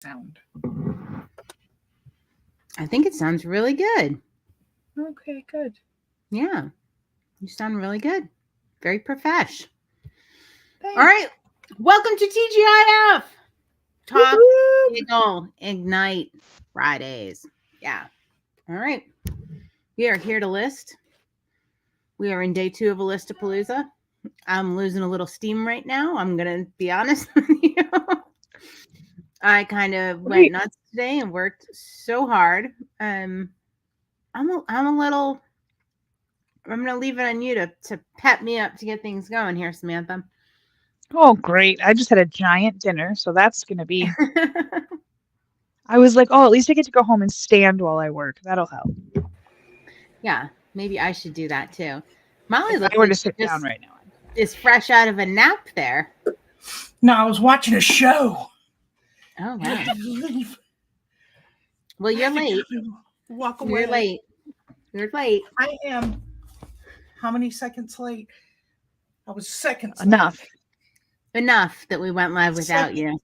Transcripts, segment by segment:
sound? I think it sounds really good. Okay, good. Yeah, you sound really good. Very profesh. Thanks. All right, welcome to TGIF. Talk, Woo-hoo! Giggle, Ignite Fridays. Yeah. All right. We are here to list. We are in day 2 of Alistapalooza. I'm losing a little steam right now. I'm going to be honest with you. I kind of went nuts today and worked so hard. I'm a little. I'm going to leave it on you to pep me up to get things going here, Samantha. Oh, great. I just had a giant dinner, so that's going to be... I was like, oh, at least I get to go home and stand while I work. That'll help. Yeah, maybe I should do that too. Molly If looks I were like to sit down right now. Is fresh out of a nap there. No, I was watching a show. Oh, wow. I had to leave. Well, you're late. Walk away. You're late. You're late. I am. How many seconds late? I was seconds Enough. late. Enough that we went live without you.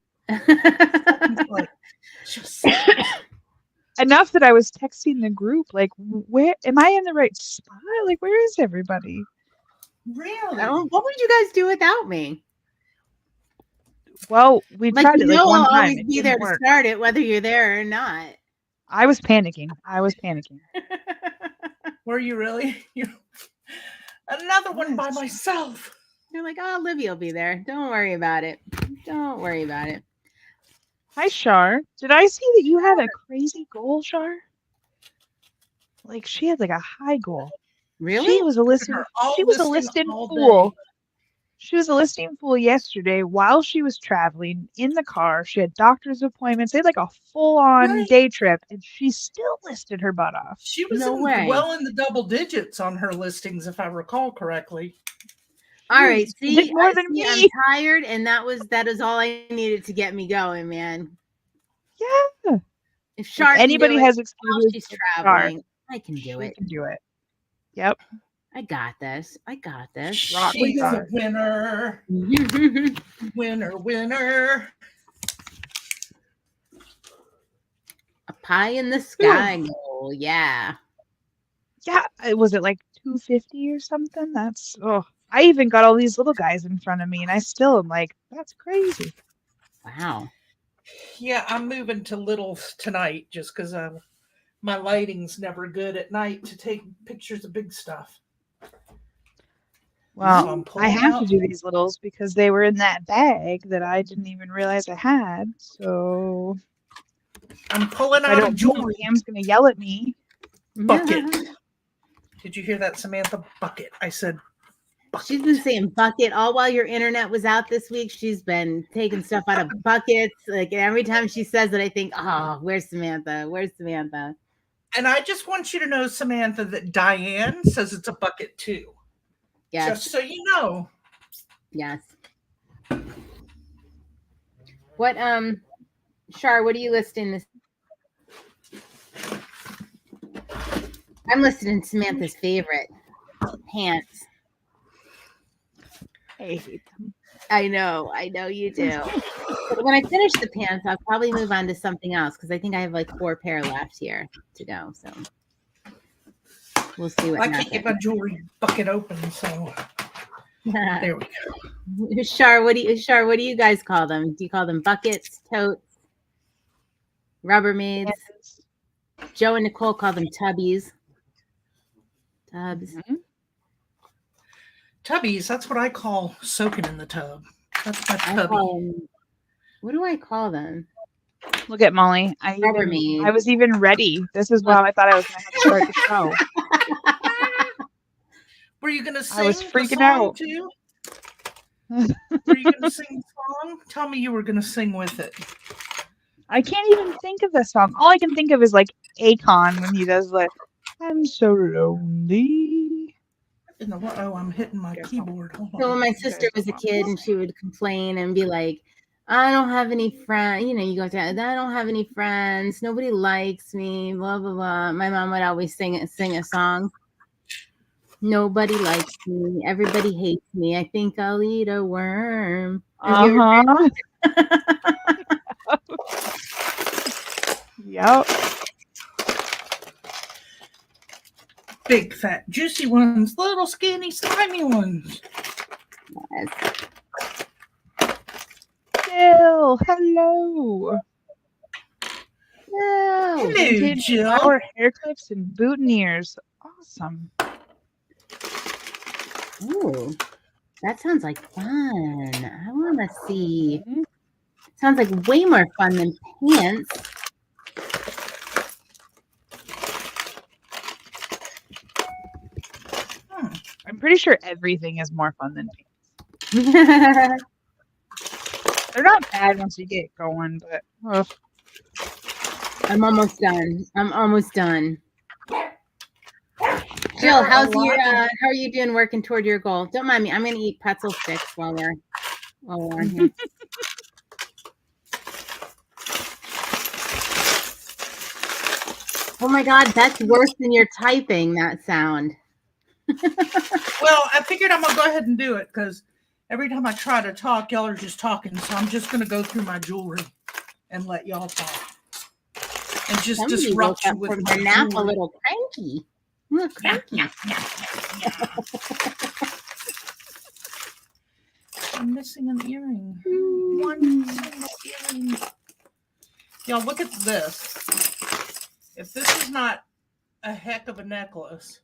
Enough that I was texting the group, like, where am I in the right spot? Like, where is everybody? Really? What would you guys do without me? Well, we tried it like one I'll time. always be there to start it, whether you're there or not. I was panicking. Were you really? Another one by myself. You're like, oh, Olivia will be there. Don't worry about it. Don't worry about it. Hi, Shar. Did I see that you had a crazy goal, Shar? Like, she had like a high goal. Really? She was a listing. She was a listing fool. She was a listing fool yesterday while she was traveling in the car. She had doctor's appointments. They had like a full-on day trip, and she still listed her butt off. She was well in the double digits on her listings, if I recall correctly. All right, see, more than me. I'm tired, and that is all I needed to get me going, man. Yeah. If anybody has excuses, she's traveling, I can do it. She can do it. Yep. I got this. She's a winner. Winner. A pie in the sky goal. Yeah. Yeah. Was it like 250 or something? I even got all these little guys in front of me, and I still am like, that's crazy. Wow. Yeah, I'm moving to littles tonight just because my lighting's never good at night to take pictures of big stuff. Well, I have to do these littles because they were in that bag that I didn't even realize I had. So I'm pulling out a jewelry. Pam's going to yell at me. Bucket. Did you hear that, Samantha? Bucket. I said bucket. She's been saying bucket all while your internet was out this week. She's been taking stuff out of buckets. Like every time she says it, I think, oh, where's Samantha? And I just want you to know, Samantha, that Diane says it's a bucket too. Yes. Just so you know. Yes. What Shar, what are you listing this? I'm listing Samantha's favorite pants. I hate them. I know you do. But when I finish the pants, I'll probably move on to something else because I think I have like 4 pair left here to go. So we'll see what happens. I can't get my jewelry bucket open, so there we go. Shar, what do you guys call them? Do you call them buckets, totes, Rubbermaids? Yes. Joe and Nicole call them tubbies. Tubs. Mm-hmm. Tubbies, that's what I call soaking in the tub. That's my tubby. What do I call them? Look at Molly. I was even ready. This is why I thought I was going to have to start the show. Were you going to sing? I was freaking out. Too? Were you going to sing the song? Tell me you were going to sing with it. I can't even think of the song. All I can think of is like Akon when he does like, I'm so lonely. I'm hitting my keyboard. Hold on. So when my sister was a kid and she would complain and be like, I don't have any friends. You know, you go down, I don't have any friends. Nobody likes me, blah, blah, blah. My mom would always sing a song. Nobody likes me. Everybody hates me. I think I'll eat a worm. Yep. Big, fat, juicy ones, little skinny, slimy ones. Yes. Jill, hello. Oh, Hello, Vintage Jill. flower hair clips and boutonnieres. Awesome. ooh, that sounds like fun. I want to see. Mhm. Sounds like way more fun than pants. I'm pretty sure everything is more fun than pants. They're not bad once you get going, but ugh. I'm almost done. I'm almost done. There Jill, are a how's lot your of- how are you doing working toward your goal? Don't mind me. I'm gonna eat pretzel sticks while we're on here. Oh my god, that's worse than your typing, that sound. Well, I figured I'm gonna go ahead and do it because every time I try to talk, y'all are just talking. So I'm just gonna go through my jewelry and let y'all talk. And just Somebody woke disrupt you up with from my their nap a jewelry. little cranky. A little cranky. I'm missing an earring. One single earring. Y'all, look at this. If this is not a heck of a necklace,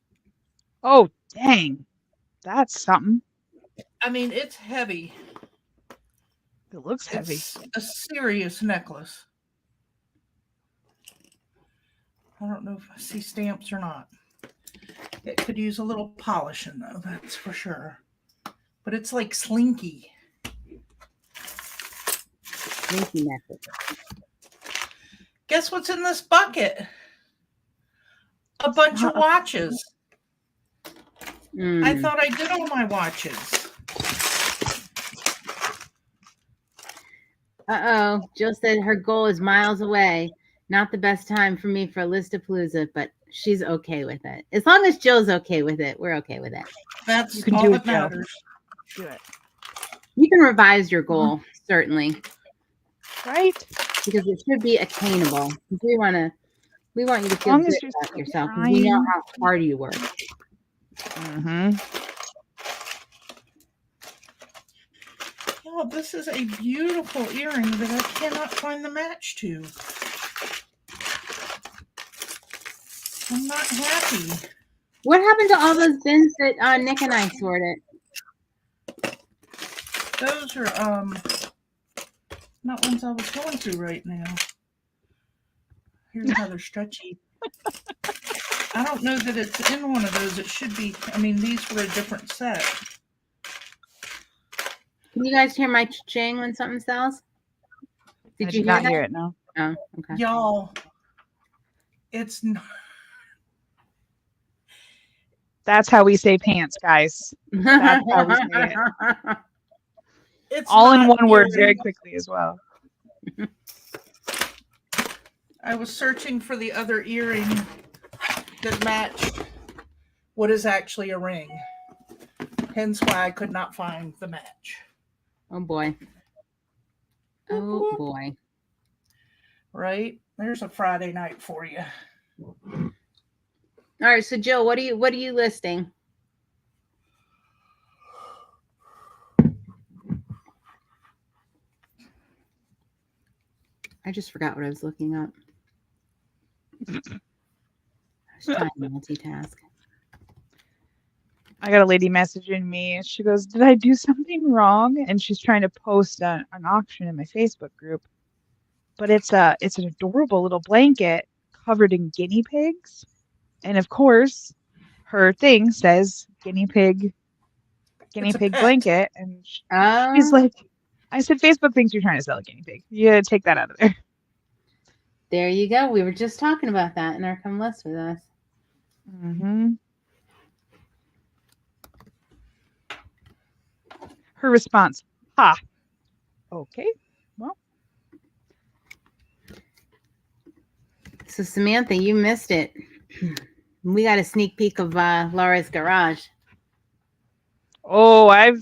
Oh, dang. That's something. I mean, it's heavy. It looks heavy. It's a serious necklace. I don't know if I see stamps or not. It could use a little polishing, though, that's for sure. But it's like slinky. Slinky necklace. Guess what's in this bucket? A bunch of watches. I thought I did all my watches. Uh-oh. Jill said her goal is miles away. Not the best time for me for Listapalooza, but she's okay with it. As long as Jill's okay with it, we're okay with it. That's You can all do that it, Jill. matters. Do it. You can revise your goal, certainly, Right? because it should be attainable. We want you to As feel long good as you're about still yourself because we know trying. how hard you work. Mm-hmm. Oh, this is a beautiful earring that I cannot find the match to. I'm not happy. What happened to all those bins that Nick and I sorted? Those are not ones I was going through right now. Here's another stretchy. I don't know that it's in one of those. It should be. I mean, these were a different set. Can you guys hear my ching when something sells? I Did you did not that? hear it, no. Oh, okay. Y'all, it's not. That's how we say pants, guys. That's how we say it. It's All in not one word earring. very quickly as well. I was searching for the other earring that matched what is actually a ring. Hence why I could not find the match. Oh boy. Oh boy. Right? There's a Friday night for you. All right, so Jill, what are you listing? I just forgot what I was looking up. I was trying to multitask. I got a lady messaging me. She goes, "Did I do something wrong?" And she's trying to post an auction in my Facebook group. But it's an adorable little blanket covered in guinea pigs. And of course, her thing says guinea pig It's a pet. blanket. And she's like, I said, Facebook thinks you're trying to sell a guinea pig. You gotta take that out of there. There you go. We were just talking about that in our come list with us. Mm-hmm. Her response, ha. Okay. Well. So Samantha, you missed it. We got a sneak peek of Laura's garage. Oh, I've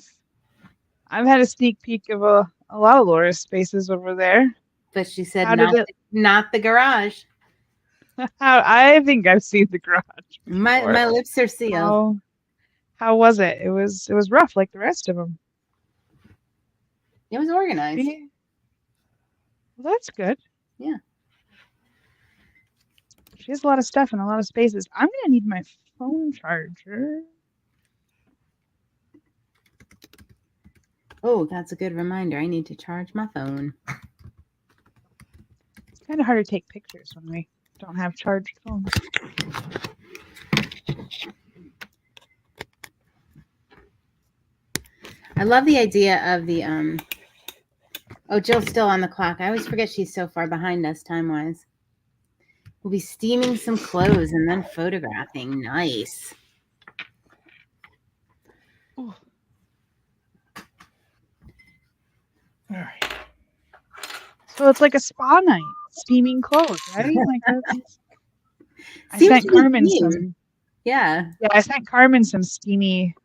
had a sneak peek of a lot of Laura's spaces over there. But she said How did not the garage. I think I've seen the garage. My before. lips are sealed. How was it? It was rough like the rest of them. It was organized. Yeah. Well, that's good. Yeah. She has a lot of stuff and a lot of spaces. I'm gonna need my phone charger. Oh, that's a good reminder. I need to charge my phone. It's kind of hard to take pictures when we don't have charged phones. I love the idea of the oh, Jill's still on the clock. I always forget she's so far behind us time-wise. We'll be steaming some clothes and then photographing. Nice. Ooh. All right. So it's like a spa night, steaming clothes, right? Like I Seems sent to be Carmen themed. some. Yeah. Yeah, I sent Carmen some steamy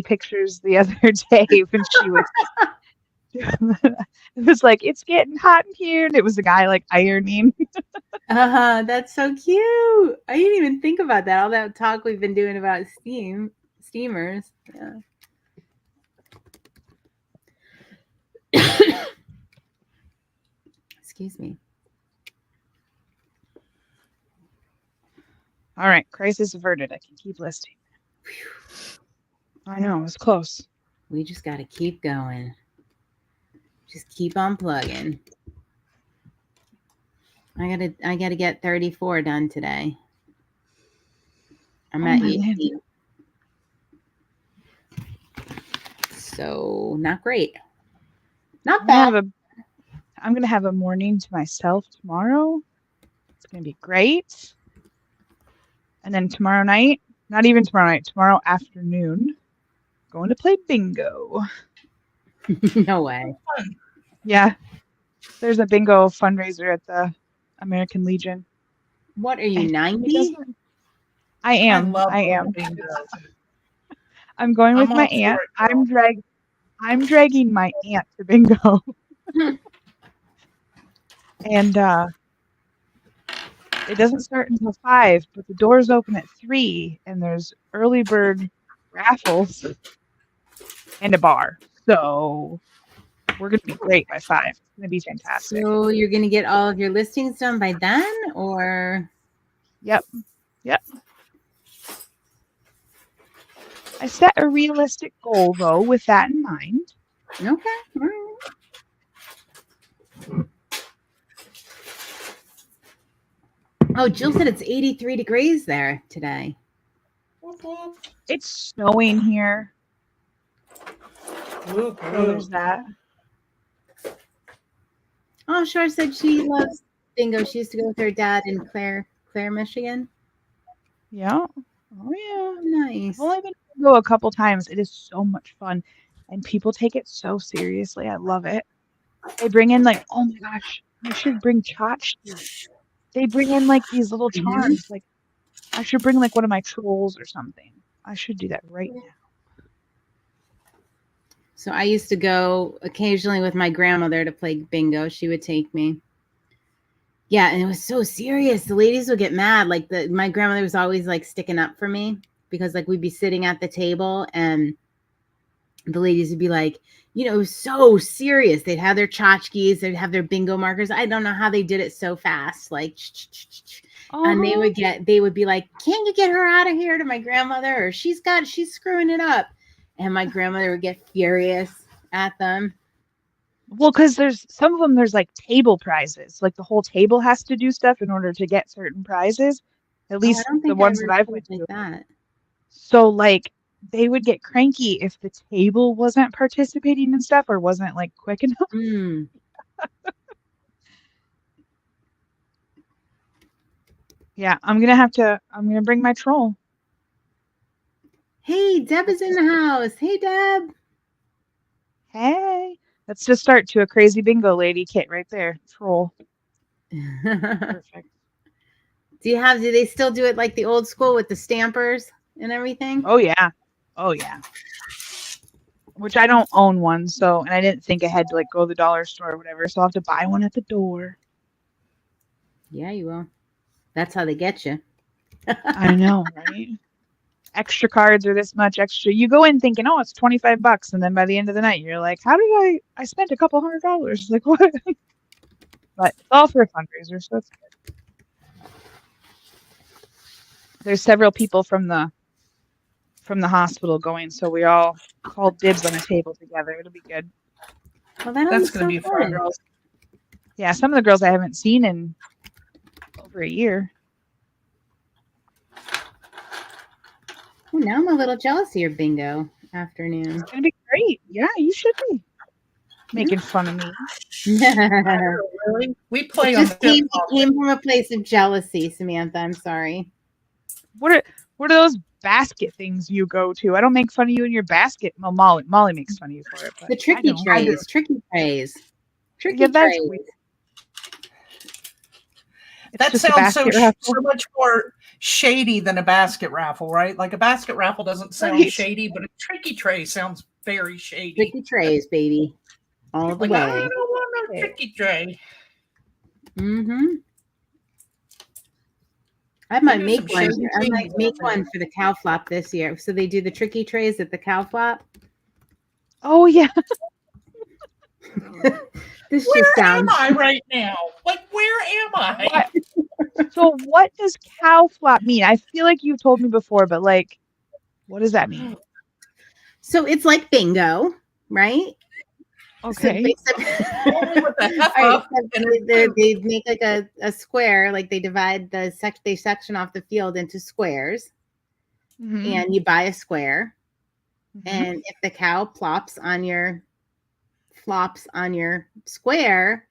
pictures the other day when she was. It was like, it's getting hot in here, and it was a guy like ironing. That's so cute. I didn't even think about that. All that talk we've been doing about steamers. Yeah. Excuse me. All right, crisis averted. I can keep listing. I know, it was close. We just got to keep going. Just keep on plugging. I gotta get 34 done today. I'm at 18. So not great. Not bad. I'm gonna have a morning to myself tomorrow. It's gonna be great. And then tomorrow night, not even tomorrow night, tomorrow afternoon, going to play bingo. No way. Yeah. There's a bingo fundraiser at the American Legion. What are you, 90? I am. I'm going with my aunt. I'm dragging my aunt to bingo. And it doesn't start until 5, but the doors open at 3, and there's early bird raffles and a bar. So we're going to be great by 5. It's going to be fantastic. So you're going to get all of your listings done by then, or? Yep. I set a realistic goal, though, with that in mind. Okay. All right. Oh, Jill said it's 83 degrees there today. It's snowing here. Look, So there's that. Oh, Shar said she loves bingo. She used to go with her dad in Clare, Michigan. Yeah. Oh, yeah. Nice. I've only been to go a couple times. It is so much fun. And people take it so seriously. I love it. They bring in like, oh my gosh, I should bring tchotchkes. They bring in like these little charms. Like I should bring like one of my trolls or something. I should do that right now. So I used to go occasionally with my grandmother to play bingo. She would take me. Yeah, and it was so serious. The ladies would get mad. Like my grandmother was always like sticking up for me because like we'd be sitting at the table and the ladies would be like, you know, it was so serious. They'd have their tchotchkes, they'd have their bingo markers. I don't know how they did it so fast. Like, and they would be like, can't you get her out of here, to my grandmother? Or she's screwing it up. And my grandmother would get furious at them. Well, because there's some of them, there's like table prizes. Like the whole table has to do stuff in order to get certain prizes. At least the ones that I've went to. That. So like they would get cranky if the table wasn't participating in stuff or wasn't like quick enough. Mm. Yeah, I'm gonna bring my troll. Hey, Deb is in the house. Hey, Deb. Hey, let's just start to a crazy bingo lady kit right there. Troll. Perfect. Do they still do it like the old school with the stampers and everything? Oh yeah. Which I don't own one, and I didn't think ahead to like go to the dollar store or whatever, so I'll have to buy one at the door. Yeah, you will. That's how they get you. I know, right? Extra cards are this much extra. You go in thinking, oh, it's $25, and then by the end of the night, you're like, how did I spent a couple $100? Like what? But it's all for a fundraiser, so it's good. There's several people from the hospital going, so we all called dibs on a table together. It'll be good. Well, That's going to be fun. Girls. Yeah, some of the girls I haven't seen in over a year. Oh, now I'm a little jealous of your bingo afternoon. It's gonna be great. Yeah, you should be making fun of me. Really? We play It on just came from a place of jealousy, Samantha. I'm sorry. What are those basket things you go to? I don't make fun of you in your basket. Well, Molly makes fun of you for it. But The tricky trays. Tricky trays. Yeah, that's weird. That sounds so much more shady than a basket raffle, right? Like a basket raffle doesn't sound shady, but a tricky tray sounds very shady. Tricky trays, baby. All the way. I don't want no tricky tray. Mm-hmm. I might make one. I might make one for the cow flop this year. So they do the tricky trays at the cow flop. Oh yeah. Where am I right now? Like, where am I? So what does cow flop mean? I feel like you've told me before, but like, what does that mean? So it's like bingo, right? Okay. So they make like a square, like they divide they section off the field into squares, and you buy a square, and if the cow flops on your square,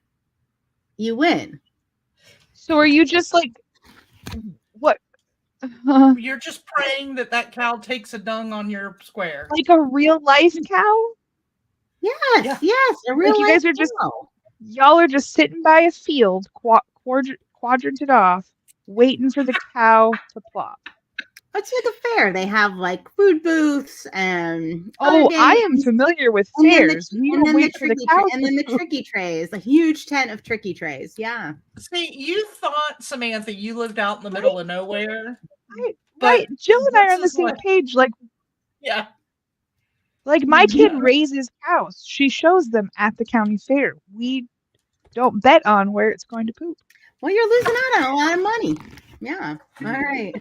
you win. So are you just like what? You're just praying that cow takes a dung on your square, like a real life cow. Yes, a real life. You guys are just y'all are just sitting by a field, quadranted off, waiting for the cow to plop. It's like a fair. They have like food booths and I am familiar with fairs. And then the tricky trays, a huge tent of tricky trays. Yeah. See, you thought, Samantha, you lived out in the middle of nowhere. Right. Jill and I are on the same page. Like, yeah. Like my kid raises cows. She shows them at the county fair. We don't bet on where it's going to poop. Well, you're losing out on a lot of money. Yeah. All right.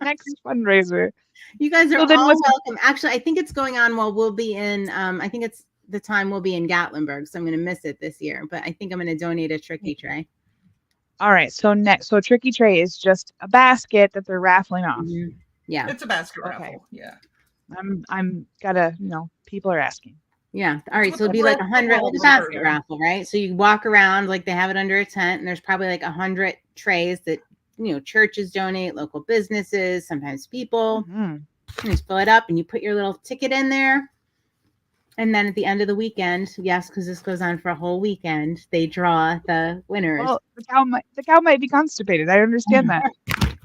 Next fundraiser. You guys are all welcome. Actually, I think it's going on while we'll be in, I think it's the time we'll be in Gatlinburg. So I'm going to miss it this year, but I think I'm going to donate a tricky tray. All right. So a tricky tray is just a basket that they're raffling off. Mm-hmm. Yeah. It's a basket raffle. Yeah. I'm gotta, people are asking. Yeah. All right. So it'll be like 100, like a basket raffle, right? So you walk around, like they have it under a tent, and there's probably like 100 trays that, churches donate, local businesses, sometimes people. You just fill it up and you put your little ticket in there. And then at the end of the weekend, yes, because this goes on for a whole weekend, they draw the winners. Well, the cow might be constipated. I understand that.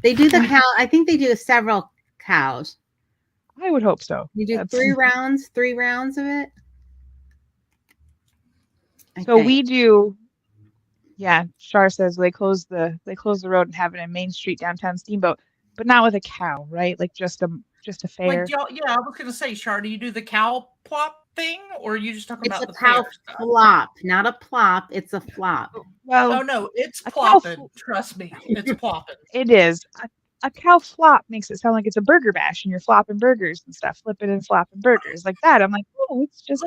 They do the cow. I think they do several cows. I would hope so. You do 3 rounds of it. So we do. Yeah, Shar says they close the road and have it in Main Street downtown Steamboat, but not with a cow, right? Like just a fair. Like, yeah, I was gonna say, Shar, do you do the cow plop thing, or are you just talking about the cow flop? Not a plop, it's a flop. Well, oh no, it's plopping. Trust me, it's plopping. It is. A cow flop makes it sound like it's a burger bash and you're flopping burgers and stuff, flipping and flopping burgers like that. I'm like, oh, it's just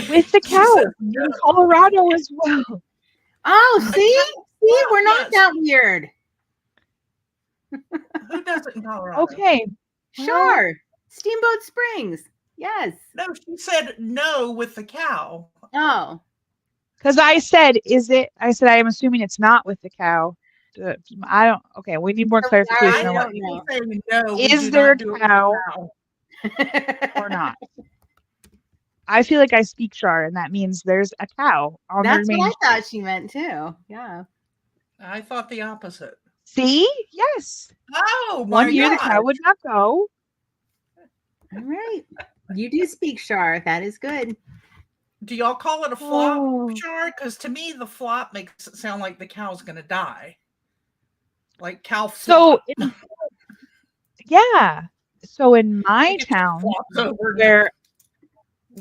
with the cow in Colorado as well. Oh, see, we're not that weird. Who does it in Colorado? Okay, sure. Steamboat Springs. Yes. No, she said no with the cow. Oh, because I said, I am assuming it's not with the cow. I don't. Okay, we need more clarification on what. Is there a cow or not? I feel like I speak Shar, and that means there's a cow on That's their main. What I thought she meant too. Yeah. I thought the opposite. See? Yes. Oh, my 1 year the cow would not go. All right. You do speak Shar. That is good. Do y'all call it a flop, Oh. Char? Because to me, the flop makes it sound like the cow's going to die. Like cow So, flop. yeah. So in my It gets town, flopped over.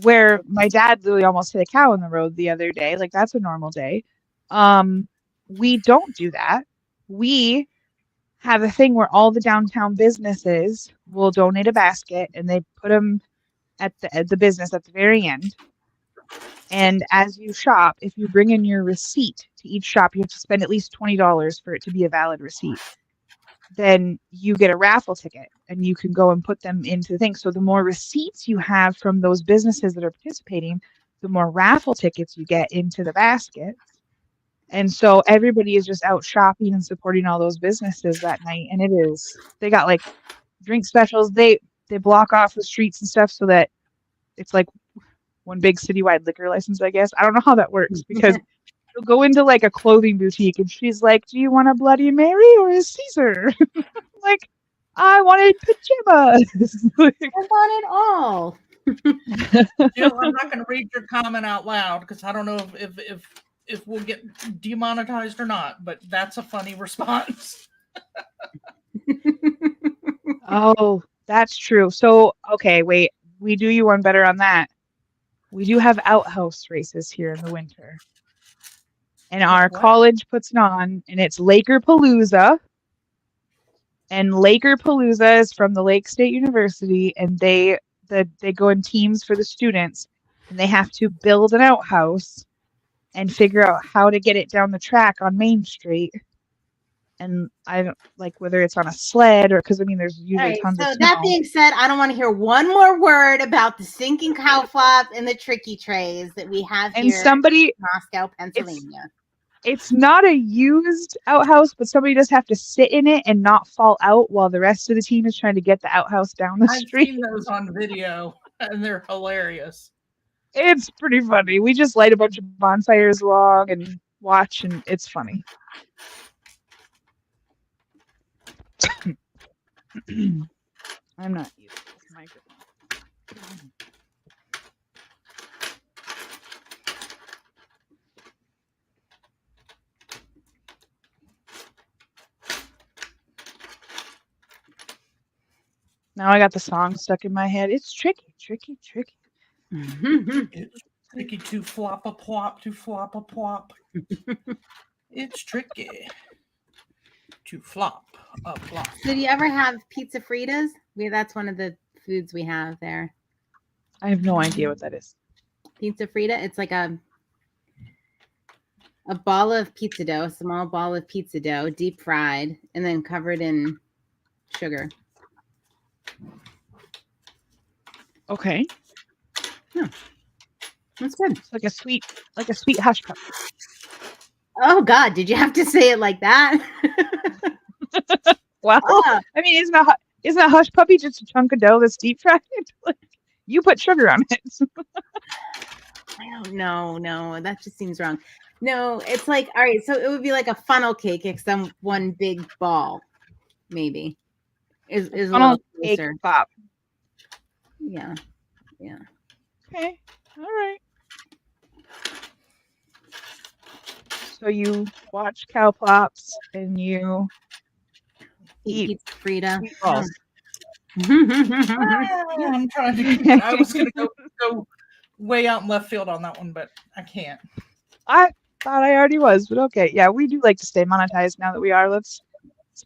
where my dad literally almost hit a cow on the road the other day, like that's a normal day. We don't do that. We have a thing where all the downtown businesses will donate a basket and they put them at the business at the very end. And as you shop, if you bring in your receipt to each shop, you have to spend at least $20 for it to be a valid receipt. Then you get a raffle ticket and you can go and put them into the thing. So the more receipts you have from those businesses that are participating, the more raffle tickets you get into the baskets. And so everybody is just out shopping and supporting all those businesses that night. And they got like drink specials. They block off the streets and stuff so that it's like one big citywide liquor license, I guess. I don't know how that works because you'll go into like a clothing boutique and she's like, "Do you want a Bloody Mary or a Caesar?" Like, I wanted pajamas. I want it all. Jill, I'm not going to read your comment out loud because I don't know if we'll get demonetized or not, but that's a funny response. Oh, that's true. So, okay, wait. We do you one better on that. We do have outhouse races here in the winter. And our college puts it on, and it's Lakerpalooza. And Lakerpalooza is from the Lake State University, and they go in teams for the students, and they have to build an outhouse and figure out how to get it down the track on Main Street. And I don't like whether it's on a sled or because I mean there's usually tons of snow. That being said, I don't want to hear one more word about the sinking cow flop and the tricky trays that we have here in Moscow, Pennsylvania. It's not a used outhouse, but somebody does have to sit in it and not fall out while the rest of the team is trying to get the outhouse down the street. I've seen those on video, and they're hilarious. It's pretty funny. We just light a bunch of bonfires along and watch, and it's funny. I'm not using this microphone. Now I got the song stuck in my head. It's tricky, tricky, tricky. It's tricky to flop a plop, to flop a plop. It's tricky to flop a plop. So do you ever have pizza fritas? That's one of the foods we have there. I have no idea what that is. Pizza frita. It's like a ball of pizza dough, a small ball of pizza dough, deep fried, and then covered in sugar. Okay. Yeah. That's good. It's like a sweet hush puppy. Oh God, did you have to say it like that? Wow. I mean, isn't a hush puppy just a chunk of dough that's deep fried? Like, you put sugar on it. No, that just seems wrong. No, it's like, all right, so it would be like a funnel cake, except one big ball, maybe. Is a funnel little cake closer. pop. Yeah. Okay. All right. So you watch cow plops and you eat pizza frita. Meatballs. I'm trying to. I was going to go way out in left field on that one, but I can't. I thought I already was, but okay. Yeah, we do like to stay monetized now that we are. Let's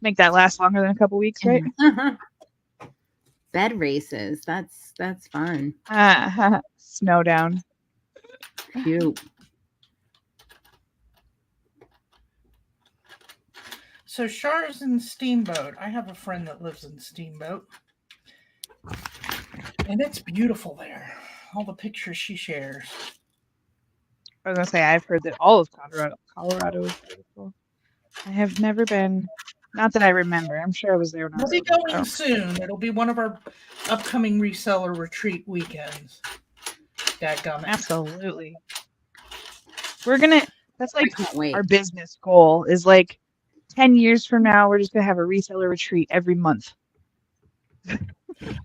make that last longer than a couple weeks, right? Bed races. That's fun. Snow down. Cute. So Char's in Steamboat. I have a friend that lives in Steamboat. And it's beautiful there. All the pictures she shares. I was going to say, I've heard that all of Colorado is beautiful. I have never been. Not that I remember. I'm sure I was there when I was. We'll be going soon. It'll be one of our upcoming reseller retreat weekends. Dadgummit. Absolutely. That's like our business goal is like 10 years from now, we're just going to have a reseller retreat every month.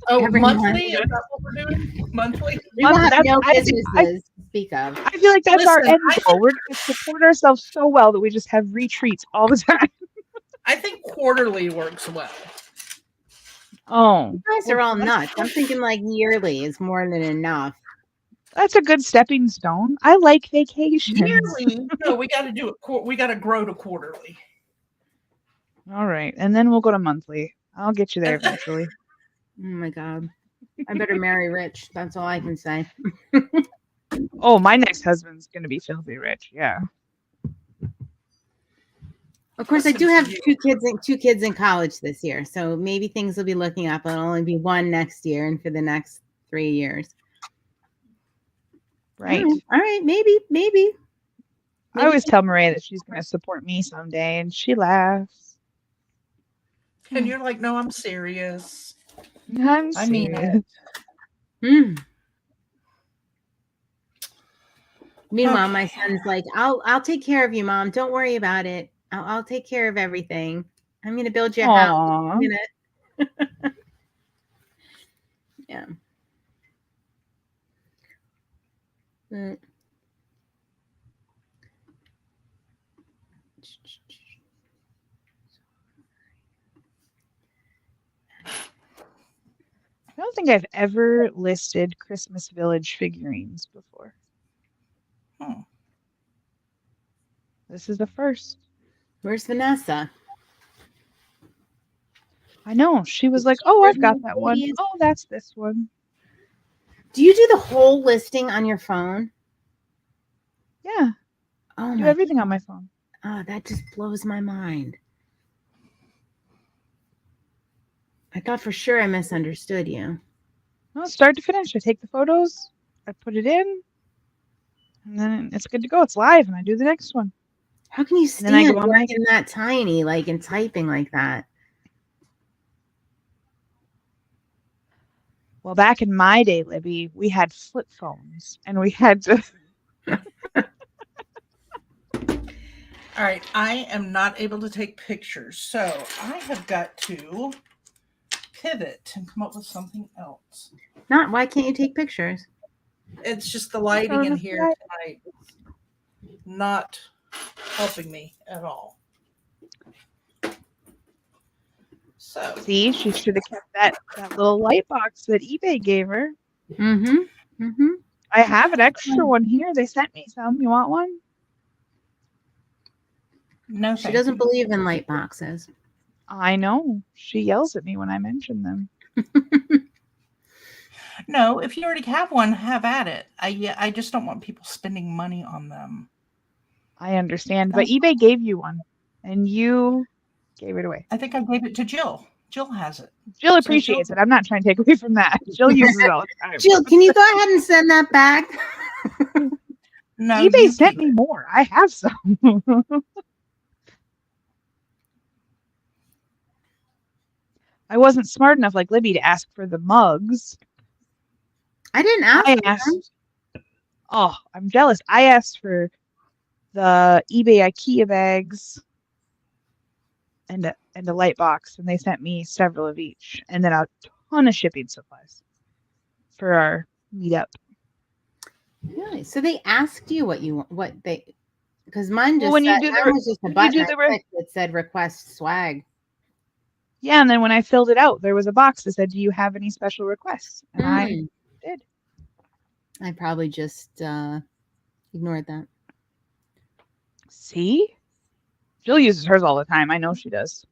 Oh, Every monthly? month. Is that what we're doing? Monthly? We will have no I businesses to speak of. I feel like that's our Listen, end goal. We're going to support ourselves so well that we just have retreats all the time. I think quarterly works well. Oh, You guys are all nuts. I'm thinking like yearly is more than enough. that's a good stepping stone. I like vacations. Yearly? No, we got to do it. We got to grow to quarterly. All right, and then we'll go to monthly. I'll get you there eventually. Oh my god. I better marry rich. That's all I can say. Oh, my next husband's going to be filthy rich. Yeah. Of course, I Listen do to have you. two kids in college this year, so maybe things will be looking up. It'll only be one next year, and for the next 3 years. Right. All right. Maybe. I always tell Maria that she's going to support me someday, and she laughs. And you're like, no, I'm serious. I mean it. Meanwhile, Okay. my son's like, I'll take care of you, Mom. Don't worry about it. I'll take care of everything. I'm gonna build you a house. Aw. I'm gonna... Yeah. I don't think I've ever listed Christmas Village figurines before. This is the first. Where's Vanessa? I know. She was like, oh, I've got that one. Please. Oh, that's this one. Do you do the whole listing on your phone? Yeah. Oh, I do my everything God. on my phone. Oh, that just blows my mind. I thought for sure I misunderstood you. No, start to finish. I take the photos, I put it in, and then it's good to go. It's live, and I do the next one. How can you And then I stand go on my working that tiny, like, and typing like that? Well, back in my day, Libby, we had flip phones, and we had to. All right, I am not able to take pictures, so I have got to pivot and come up with something else. Why can't you take pictures? It's just the lighting in here tonight not helping me at all. So See, she should have kept that little light box that eBay gave her. I have an extra one here. They sent me some. You want one? No, She doesn't believe in light boxes. I know. She yells at me when I mention them. No, if you already have one, have at it. I just don't want people spending money on them. I understand, but eBay gave you one, and you gave it away. I think I gave it to Jill. Jill has it. Jill appreciates it. I'm not trying to take away from that. Jill uses it all the time. Jill, can you go ahead and send that back? No, eBay sent me more. I have some. I wasn't smart enough like Libby to ask for the mugs. I didn't ask for them. Oh, I'm jealous. I asked for the eBay IKEA bags and a light box, and they sent me several of each, and then a ton of shipping supplies for our meetup. Really? So they asked you because mine just when you said, do mine was just a button that said request swag. Yeah, and then when I filled it out, there was a box that said, "Do you have any special requests?" And I did. I probably just ignored that. See? Jill uses hers all the time. I know she does.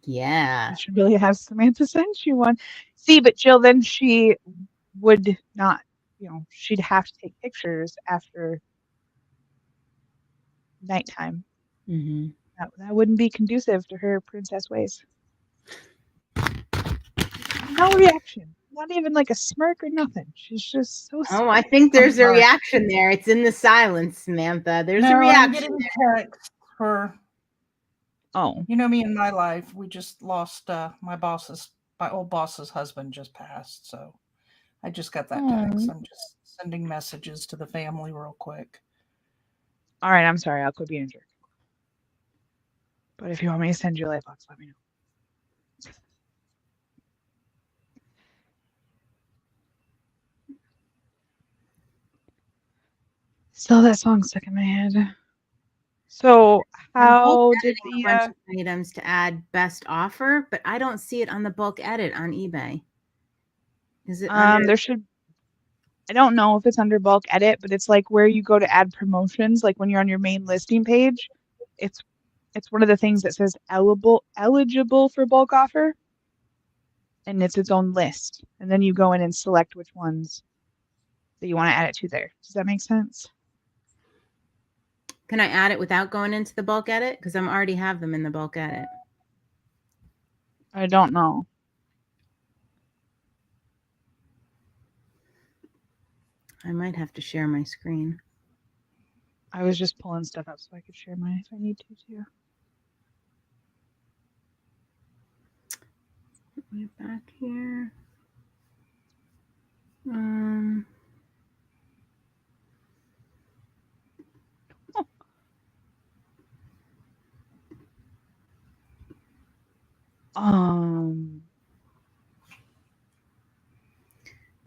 Yeah. I should really have Samantha send you one. See, but Jill, then she would not, she'd have to take pictures after nighttime. Mm-hmm. That wouldn't be conducive to her princess ways. No reaction. Not even like a smirk or nothing. She's just so sweet. Oh, I think there's a reaction there. It's in the silence, Samantha. There's a reaction. I'm getting text for. Oh. You know me in my life. We just lost my old boss's husband just passed. So I just got that text. I'm just sending messages to the family real quick. All right, I'm sorry. I'll quit being a jerk. But if you want me to send you a light box, let me know. Still, that song stuck in my head. So I'm how bulk did editing a bunch of items to add best offer, but I don't see it on the bulk edit on eBay. Is it under? there should, I don't know if it's under bulk edit, but it's like where you go to add promotions, like when you're on your main listing page, it's one of the things that says eligible for bulk offer, and it's its own list. And then you go in and select which ones that you want to add it to there. Does that make sense? Can I add it without going into the bulk edit? Because I'm already have them in the bulk edit. I don't know. I might have to share my screen. I was just pulling stuff up so I could share mine if I need to too. Get back here.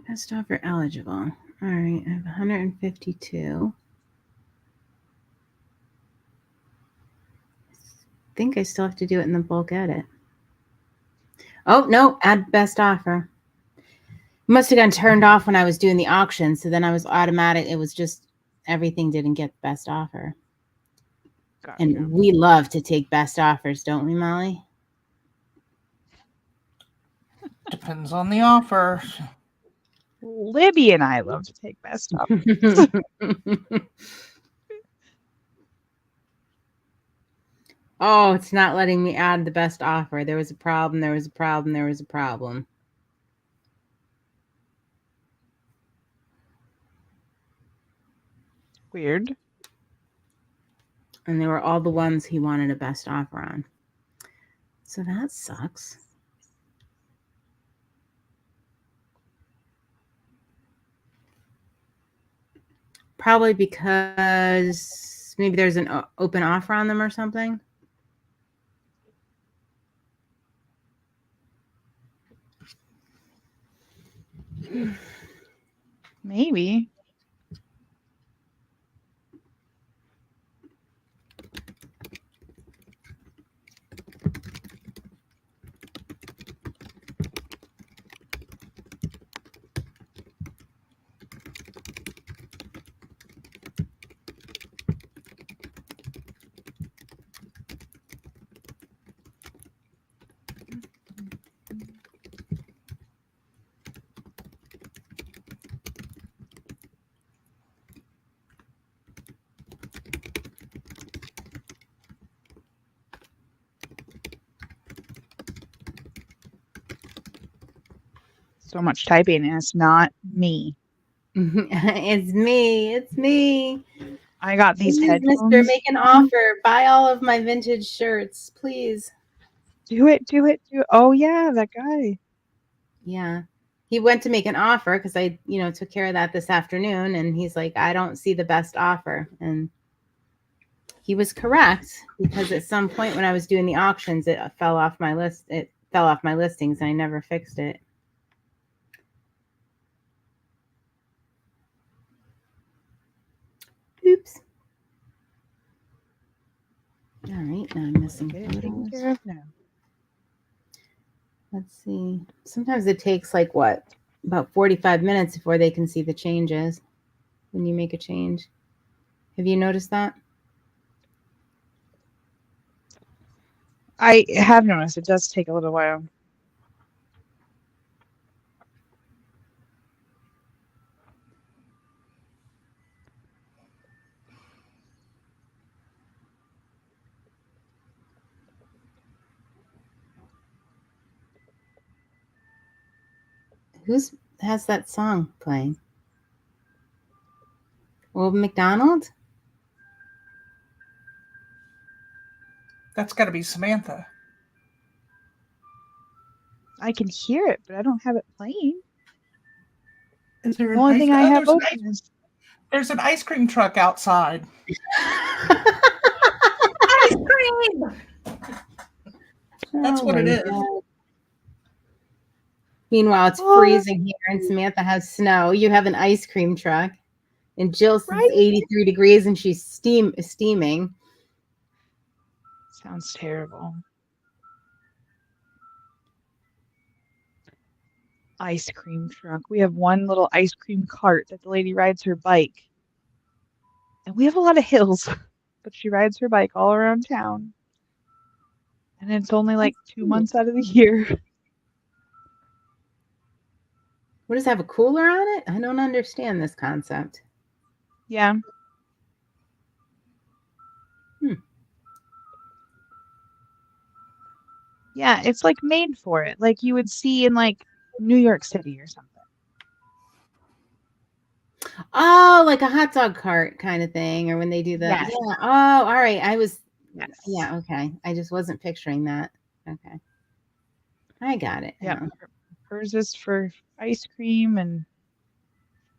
Best offer eligible. All right, I have 152. I think I still have to do it in the bulk edit. Oh, no, add best offer. Must have gotten turned off when I was doing the auction. So then I was automatic. It was just everything didn't get best offer. Gotcha. And we love to take best offers, don't we, Molly? Depends on the offer. Libby and I love to take best offers. Oh, it's not letting me add the best offer. There was a problem. There was a problem. There was a problem. Weird. And they were all the ones he wanted a best offer on. So that sucks. Probably because maybe there's an open offer on them or something. Maybe. So much typing, and it's not me. It's me. It's me. I got these please, headphones. Mister, make an offer. Buy all of my vintage shirts, please. Do it. Oh yeah, that guy. Yeah. He went to make an offer because I, took care of that this afternoon. And he's like, I don't see the best offer. And he was correct because at some point when I was doing the auctions, it fell off my list. It fell off my listings and I never fixed it. Oops. All right, now I'm missing Taken care of now. Let's see. Sometimes it takes about 45 minutes before they can see the changes when you make a change. Have you noticed that? I have noticed it does take a little while. Who's has that song playing? Old McDonald? That's got to be Samantha. I can hear it, but I don't have it playing. Is there the only thing I have open is... There's an ice cream truck outside. Ice cream! That's what it is. God. Meanwhile, it's freezing here and Samantha has snow. You have an ice cream truck And Jill says Right? 83 degrees and she's steaming. Sounds terrible. Ice cream truck. We have one little ice cream cart that the lady rides her bike. And we have a lot of hills, but she rides her bike all around town. And it's only like 2 months out of the year. What does it have, a cooler on it? I don't understand this concept. Yeah. Yeah, it's like made for it. Like you would see in like New York City or something. Oh, like a hot dog cart kind of thing, or when they do the Yes. yeah. Oh, all right. Yes. Yeah, okay. I just wasn't picturing that. Okay. I got it. Yeah. now. Hers is for ice cream, and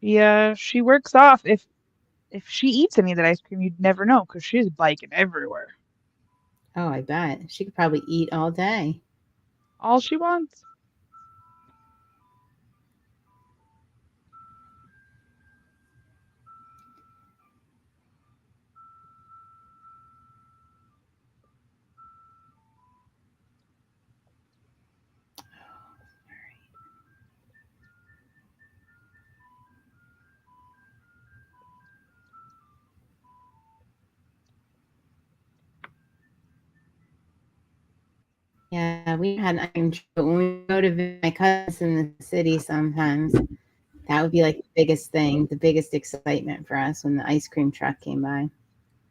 yeah, she works off. If she eats any of that ice cream, you'd never know because she's biking everywhere. Oh, I bet. She could probably eat all day. All she wants. Yeah, we had ice cream truck, but when we go to visit my cousins in the city sometimes, that would be like the biggest thing, the biggest excitement for us when the ice cream truck came by.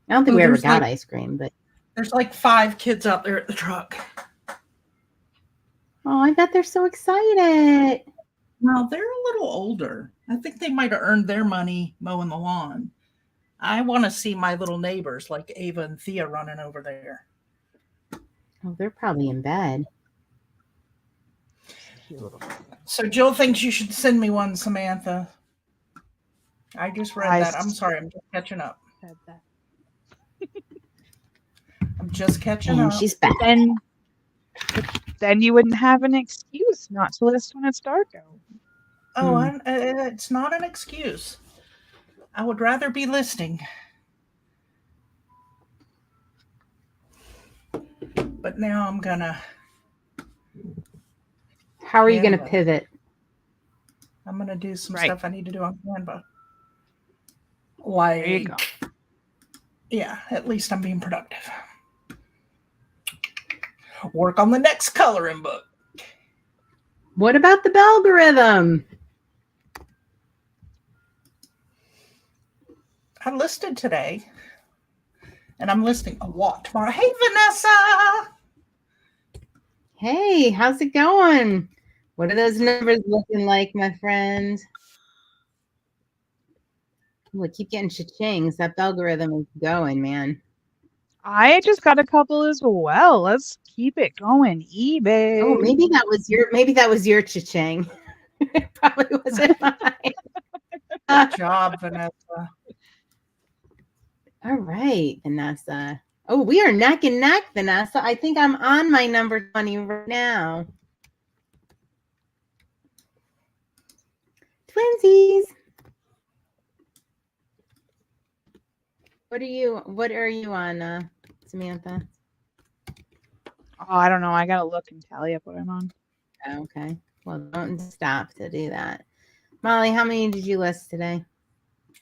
I don't think we ever there's got like- ice cream, but There's like 5 kids out there at the truck. oh, I bet they're so excited. No, they're a little older. I think they might have earned their money mowing the lawn. I want to see my little neighbors like Ava and Thea running over there. Oh, they're probably in bed. So Jill thinks you should send me one, Samantha. I just read that. I'm sorry, I'm just catching up. Said that. I'm just catching And up. she's back. Then you wouldn't have an excuse not to list when it's dark out. Oh, it's not an excuse. I would rather be listing. But now I'm gonna. How are you going to Canva. pivot? I'm gonna do some Right. stuff I need to do on Canva. There you go. Yeah, at least I'm being productive. Work on the next coloring book. What about the algorithm? I listed today, and I'm listing a lot tomorrow. Hey, Vanessa. Hey, how's it going? What are those numbers looking like, my friend? Oh, I keep getting cha-chings. That algorithm is going, man. I just got a couple as well. Let's keep it going. eBay. Oh, maybe that was your cha-ching. It probably wasn't mine. Good job, Vanessa. All right, Vanessa. Oh, we are neck and neck, Vanessa. I think I'm on my number 20 right now. Twinsies. What are you on, Samantha? Oh, I don't know. I gotta look and tally up what I'm on. Okay. Well, don't stop to do that. Molly, how many did you list today?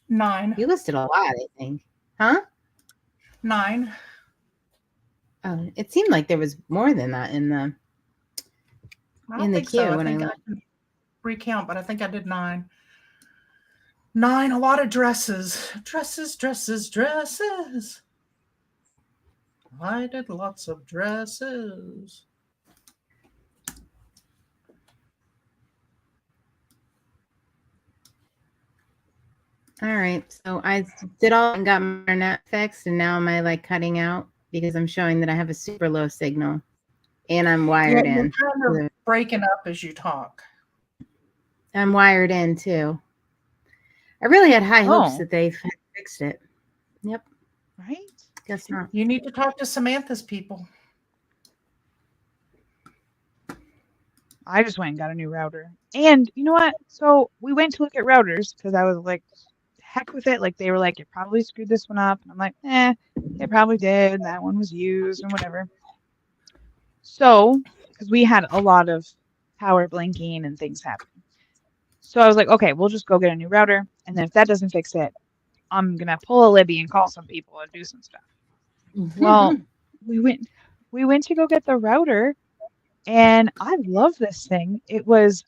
9. You listed a lot, I think. Huh? 9. Oh, it seemed like there was more than that in the I don't in the think queue so. I when I think I looked. can recount, but I think I did 9. 9, a lot of dresses. Dresses. I did lots of dresses. All right. So I did all and got my internet fixed, and now am I like cutting out because I'm showing that I have a super low signal and I'm wired You're in. kind of breaking up as you talk. I'm wired in too. I really had high hopes Oh. that they fixed it. Yep. Right? Guess not. You need to talk to Samantha's people. I just went and got a new router. And you know what? So we went to look at routers because I was like heck with it. Like they were like, it probably screwed this one up. And I'm like, it probably did. That one was used and whatever. So, because we had a lot of power blinking and things happening. So I was like, okay, we'll just go get a new router. And then if that doesn't fix it, I'm going to pull a Libby and call some people and do some stuff. Well, we went to go get the router, and I love this thing. It was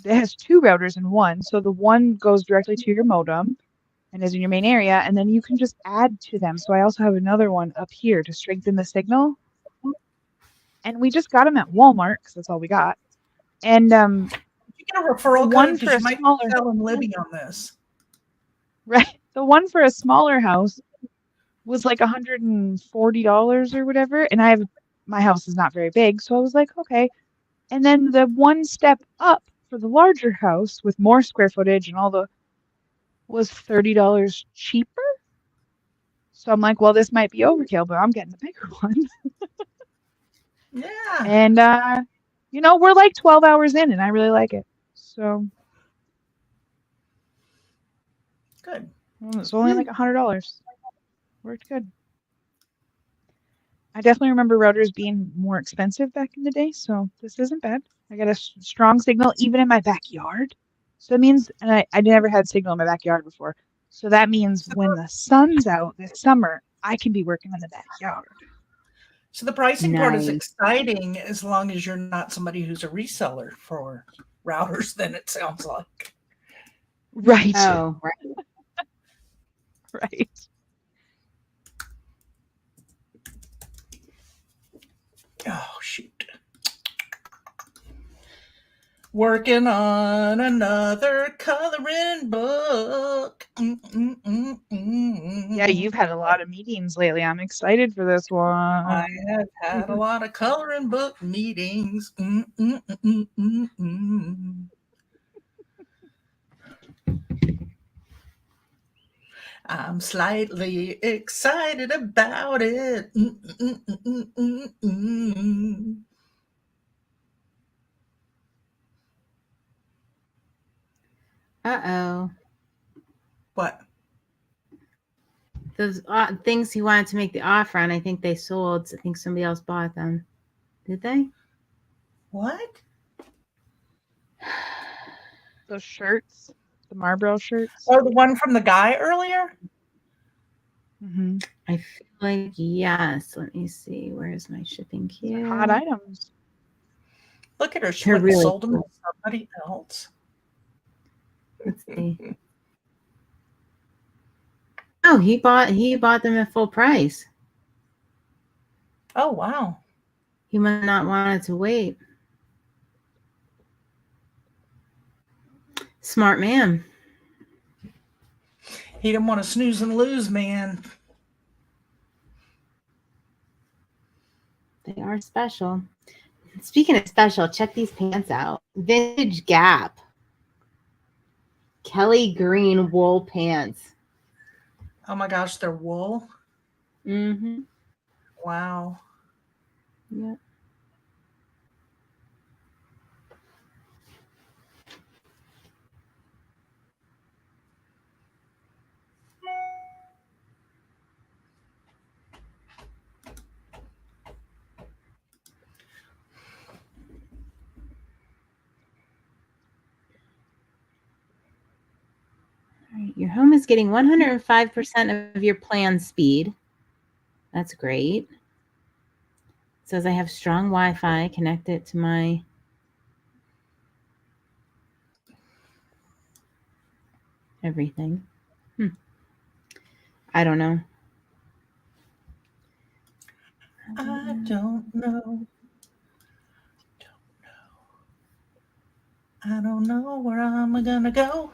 it has 2 routers in one. So the one goes directly to your modem and is in your main area, and then you can just add to them. So I also have another one up here to strengthen the signal. And we just got them at Walmart because that's all we got. And you get a referral one code for a you might smaller, be selling Libby on this. right? The one for a smaller house was like $140 or whatever, and my house is not very big, so I was like, okay. And then the one step up for the larger house with more square footage and was $30 cheaper. So I'm like, well, this might be overkill, but I'm getting the bigger one. Yeah. And we're like 12 hours in, and I really like it. So Good. it's only like $100. Worked good. I definitely remember routers being more expensive back in the day, so this isn't bad. I got a strong signal even in my backyard. So that means, and I never had signal in my backyard before. So that means when the sun's out this summer, I can be working in the backyard. So the pricing part is Nice. exciting as long as you're not somebody who's a reseller for routers, then it sounds like. Right. Oh, right. Right. Oh, shoot. Working on another coloring book. Yeah, you've had a lot of meetings lately. I'm excited for this one. I have had a lot of coloring book meetings. I'm slightly excited about it. Uh-oh. What? Those things he wanted to make the offer on, I think they sold. I think somebody else bought them. Did they? What? Those shirts, the Marlboro shirts. Oh, the one from the guy earlier? Mm-hmm. I feel like yes. Let me see. Where's my shipping queue? Hot items. Look at her. She They're went and really sold them to cool. somebody else. Let's see. Oh, he bought them at full price. Oh, wow. He might not wanted to wait. Smart man. He didn't want to snooze and lose, man. They are special. Speaking of special, check these pants out. Vintage Gap. Kelly green wool pants. Oh my gosh, they're wool. Mm-hmm. Wow. Yeah. All right, your home is getting 105% of your plan speed. That's great. It says I have strong Wi-Fi connected to my everything. I don't know. I don't know. I don't know where I'm gonna go.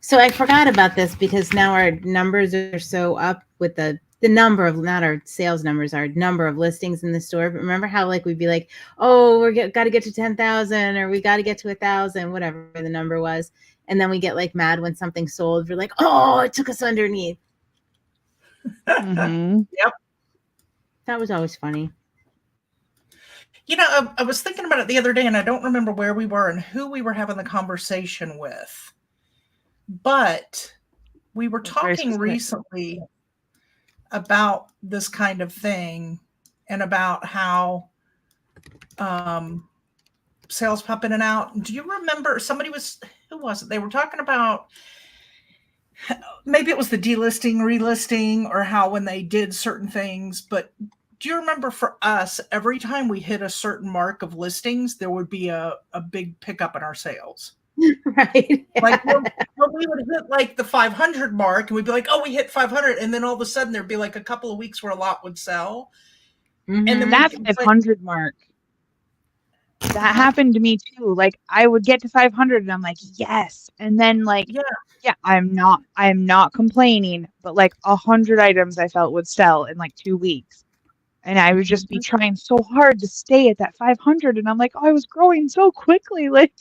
So I forgot about this because now our numbers are so up with the number of, not our sales numbers, our number of listings in the store. But remember how like we'd be like, oh, got to get to 10,000 or we got to get to 1,000, whatever the number was. And then we get like mad when something sold. We're like, oh, it took us underneath. Mm-hmm. Yep. That was always funny. You know, I was thinking about it the other day, and I don't remember where we were and who we were having the conversation with. But we were That's very talking specific. recently about this kind of thing and about how sales pop in and out. Do you remember who was it? They were talking about maybe it was the delisting, relisting, or how when they did certain things. But do you remember for us, every time we hit a certain mark of listings, there would be a big pickup in our sales? Right. Like when we would hit like the 500 mark and we'd be like, oh, we hit 500. And then all of a sudden there'd be like a couple of weeks where a lot would sell. Mhm. And then That 500 mark. That happened to me too. Like I would get to 500 and I'm like, yes. And then like, yeah, I'm not complaining, but like 100 items I felt would sell in like 2 weeks. And I would just be trying so hard to stay at that 500. And I'm like, oh, I was growing so quickly. Like,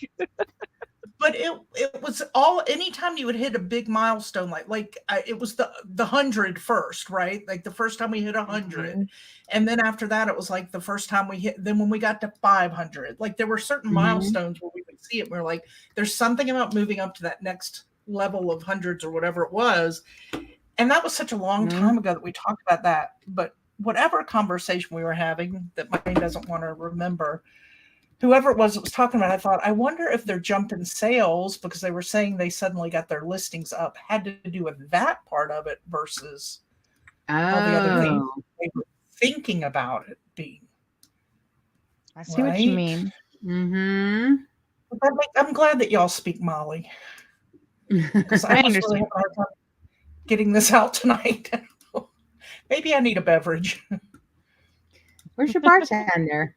but it was all, anytime you would hit a big milestone, it was the 100 first, right? Like the first time we hit 100. And then after that, it was like the first time we hit, then when we got to 500, like there were certain milestones where we would see it. And we we're like, there's something about moving up to that next level of hundreds or whatever it was. And that was such a long time ago that we talked about that. But whatever conversation we were having that my brain doesn't want to remember, whoever it was that was talking about, I thought, I wonder if their jump in sales, because they were saying they suddenly got their listings up, had to do with that part of it versus all the other things they were thinking about it being. I see what you mean. Mm-hmm. I'm glad that y'all speak Molly, because I was really having a hard time getting this out tonight. Maybe I need a beverage. Where's your bartender?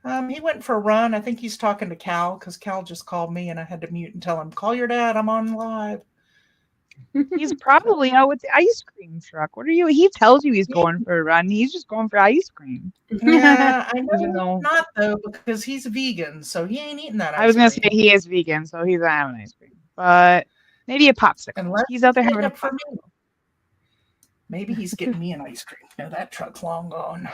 He went for a run. I think he's talking to Cal, because Cal just called me and I had to mute and tell him, call your dad, I'm on live. He's probably out with the ice cream truck. What are you? He tells you he's going for a run. He's just going for ice cream. Yeah, I know not though, because he's vegan, so he ain't eating that ice cream. I was gonna say he is vegan, so he's not having ice cream. But maybe a popsicle. Unless he's out there having a for me. Maybe he's getting me an ice cream. No, that truck's long gone.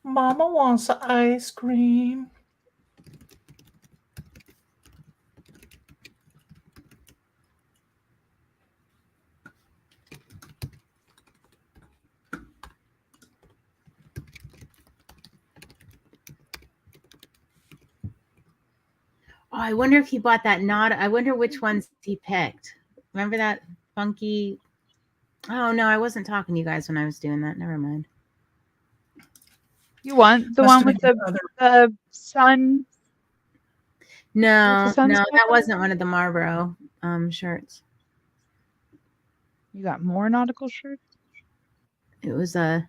Mama wants ice cream. Oh, I wonder if he bought that I wonder which ones he picked. Remember that funky? Oh no, I wasn't talking to you guys when I was doing that. Never mind. You want the one with the sun? No, that wasn't one of the Marlboro shirts. You got more nautical shirts? It was I'll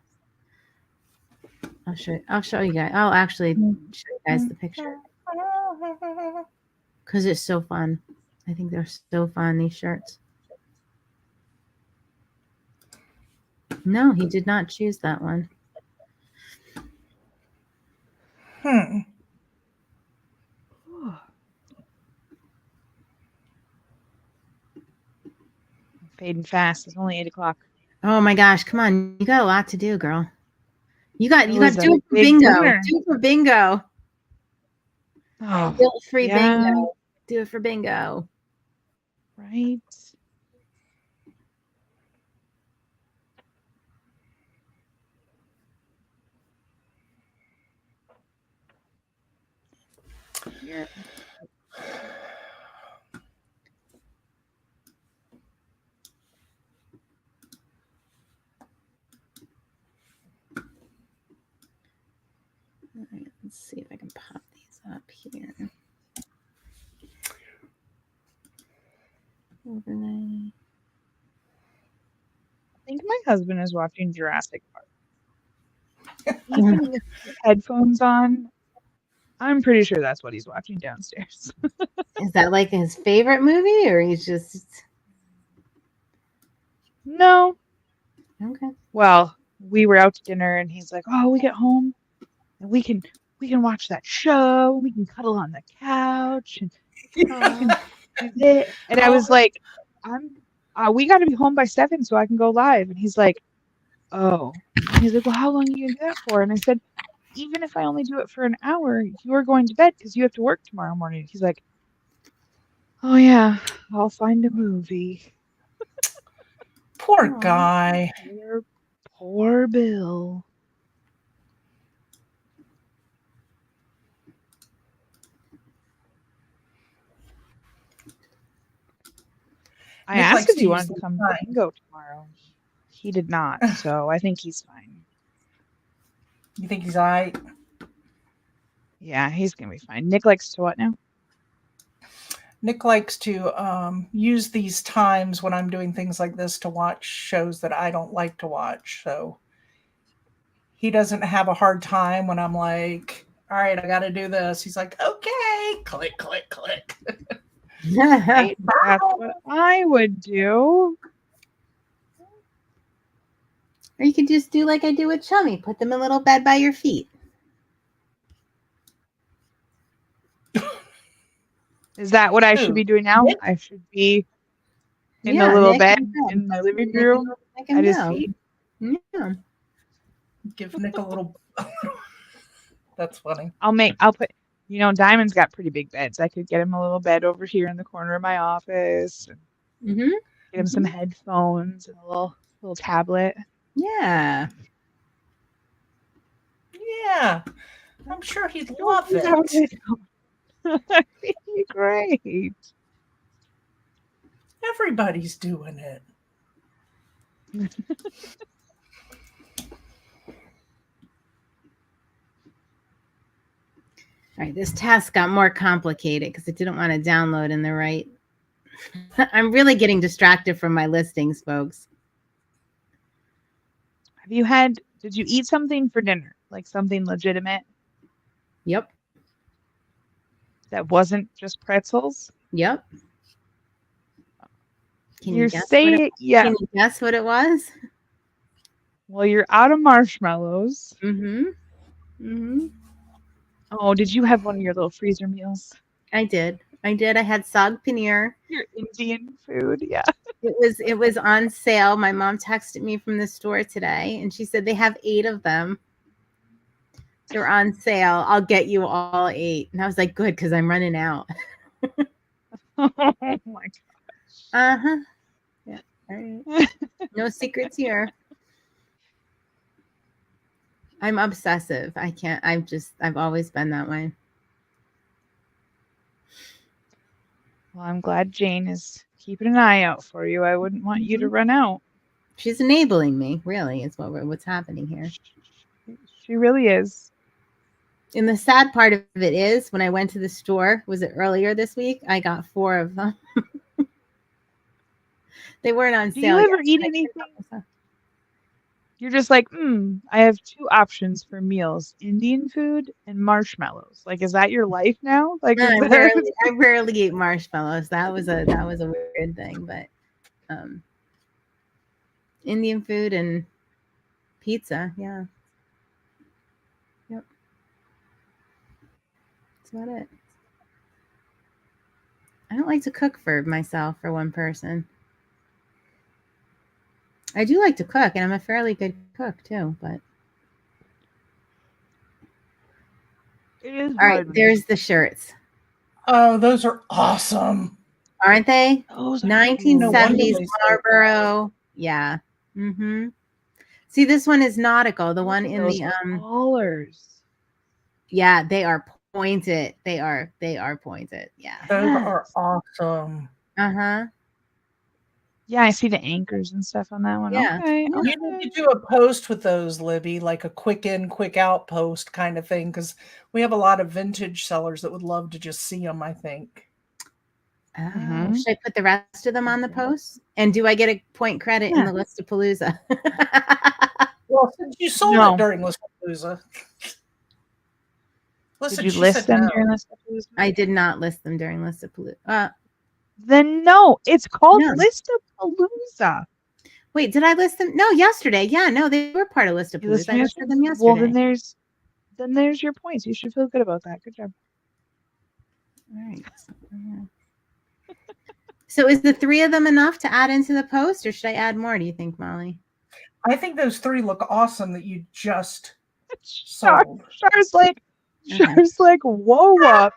show you guys. I'll actually show you guys the picture because it's so fun. I think they're so fun, these shirts. No, he did not choose that one. Fading fast. It's only 8 o'clock. Oh my gosh, come on. You got a lot to do, girl. You got to do it for bingo. Dinner. Do it for bingo. Oh, Guilt-free bingo. Do it for bingo. Right. Yeah. All right, let's see if I can pop these up here. Overlay. I think my husband is watching Jurassic Park. Even with headphones on, I'm pretty sure that's what he's watching downstairs. Is that like his favorite movie, or he's just... No. Okay. Well, we were out to dinner and he's like, oh, we get home and we can watch that show. We can cuddle on the couch and I was like, we got to be home by 7 so I can go live. And he's like, oh. And he's like, well, how long are you going to do that for? And I said, even if I only do it for an hour, you're going to bed because you have to work tomorrow morning. He's like, oh, yeah, I'll find a movie. Poor Oh, guy. poor Bill. I Nick asked likes if he to wanted use to come to time. bingo tomorrow. He did not, so I think he's fine. You think he's all right? Yeah, he's gonna be fine. Nick likes to what now? Nick likes to use these times when I'm doing things like this to watch shows that I don't like to watch. So he doesn't have a hard time when I'm like, all right, I got to do this. He's like, okay, click, click, click. Right? That's what I would do. Or you could just do like I do with Chummy. Put them in a little bed by your feet. Is that what I should Who? be doing now? Nick? I should be in the Yeah, little Nick bed and Fred. in my living Nick room and at his Bill. feet. Yeah. Give Nick a little. That's funny. I'll put, Diamond's got pretty big beds. I could get him a little bed over here in the corner of my office. Mm-hmm. Get him some headphones and a little tablet. Yeah. Yeah. I'm sure he'd love it. That'd be great. Everybody's doing it. All right, this task got more complicated because it didn't want to download in the right. I'm really getting distracted from my listings, folks. Did you eat something for dinner? Like something legitimate Yep. that wasn't just pretzels? Yep. Can You're you guess saying, yeah. Can you guess what it was? Well, you're out of marshmallows. Mm-hmm. Mm-hmm. Oh, did you have one of your little freezer meals? I did. I had sag paneer. Your Indian food, yeah. It was on sale. My mom texted me from the store today, and she said they have 8 of them. They're on sale. I'll get you all 8. And I was like, good, because I'm running out. Oh my gosh. Uh-huh. Yeah. All right. No secrets here. I'm obsessive. I've always been that way. Well, I'm glad Jane is keeping an eye out for you. I wouldn't want you to run out. She's enabling me, really, is what's happening here. She really is. And the sad part of it is when I went to the store, was it earlier this week? I got 4 of them. They weren't on Do sale. you ever eat anything? You're just like, I have 2 options for meals: Indian food and marshmallows. Like, is that your life now? Like, No, I rarely eat marshmallows. That was a weird thing, but Indian food and pizza, yeah. Yep. That's about it. I don't like to cook for myself, for one person. I do like to cook, and I'm a fairly good cook too, but it is. All right, there's the shirts. Oh, those are awesome. Aren't they? Those are 1970s cool. Marlboro. Yeah. Mm-hmm. See, this one is nautical. The one in the collars. Yeah, they are pointed. They are pointed. Yeah. Those are awesome. Uh-huh. Yeah, I see the anchors and stuff on that one. Yeah. Okay. You need to do a post with those, Libby, like a quick in, quick out post kind of thing, because we have a lot of vintage sellers that would love to just see them, I think. Oh, should I put the rest of them on the post? And do I get a point credit in the Listapalooza? Well, since you sold it during Listapalooza. Listen, did you list them during Listapalooza? I did not list them during Listapalooza. Then no, it's called Listapalooza. Wait, did I list them? No, yesterday. Yeah, no, they were part of Listapalooza. I listed them yesterday. Well, then there's your points. You should feel good about that. Good job. All right. So is the 3 of them enough to add into the post, or should I add more, do you think, Molly? I think those 3 look awesome that you just Char, sold. Char's like, whoa up.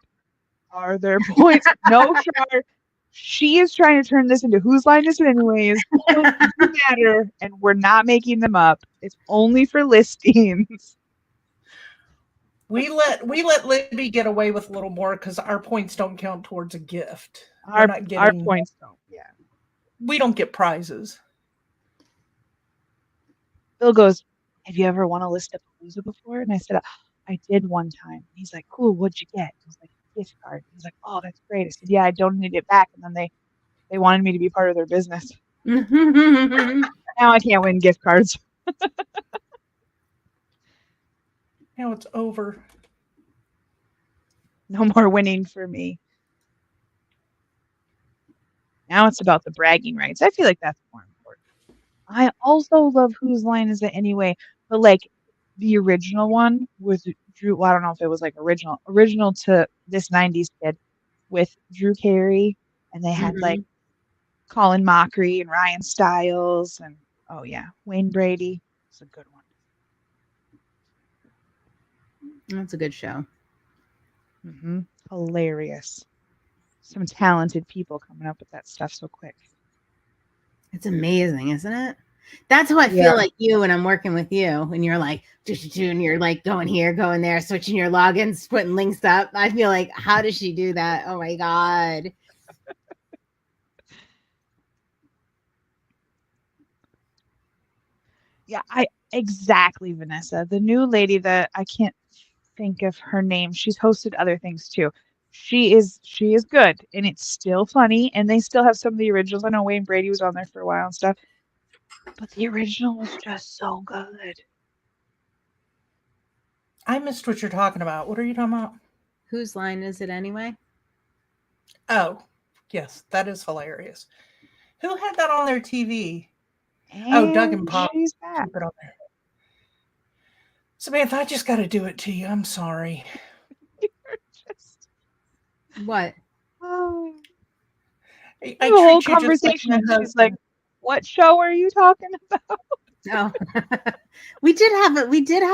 Are there points? No, Char. She is trying to turn this into whose line is it anyways? Points do matter, and we're not making them up. It's only for listings. We let Libby get away with a little more because our points don't count towards a gift. We're Our not getting points don't. Yeah. we don't get prizes. Bill goes, "Have you ever won a list of Palooza before?" And I said, "I did one time." He's like, "Cool, what'd you get?" I was like, "A gift card." He's like, "Oh, that's great." I said, "Yeah, I donated it back." And then they wanted me to be part of their business. Now I can't win gift cards. Now it's over. No more winning for me. Now it's about the bragging rights. I feel like that's more important. I also love Whose Line Is It Anyway? But like the original one with Drew, well, I don't know if it was like original to this 90s kid with Drew Carey, and they had like Colin Mockery and Ryan Stiles, and oh yeah, Wayne Brady. It's a good one. That's a good show. Hilarious. Some talented people coming up with that stuff so quick. It's amazing, isn't it? That's how I feel like you when I'm working with you, and you're like, and you're like going here, going there, switching your logins, putting links up. I feel like, how does she do that? Oh my God. Yeah, exactly, Vanessa. The new lady that I can't think of her name. She's hosted other things too. She is good, and it's still funny, and they still have some of the originals. I know Wayne Brady was on there for a while and stuff, but the original was just so good. I missed what you're talking about. What are you talking about? Whose line is it anyway? Oh, yes, that is hilarious. Who had that on their TV? Oh, Doug and Pop. She's back. Keep it on there. Samantha, I just got to do it to you. I'm sorry. What? Oh. I The whole treat you just like conversation, my and she's husband. like, "What show are you talking about?" Oh, we did have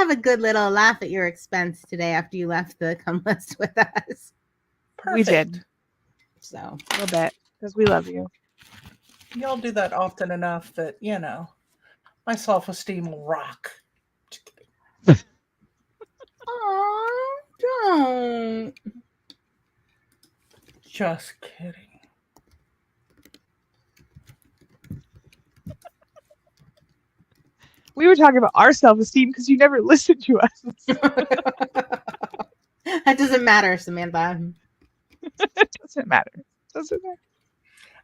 a good little laugh at your expense today after you left the come list with us. Perfect. We did. So a little bit because we love you. Y'all do that often enough that my self-esteem will rock. Just kidding. oh, don't. Just kidding. We were talking about our self-esteem because you never listened to us. That doesn't matter, Samantha. It doesn't matter.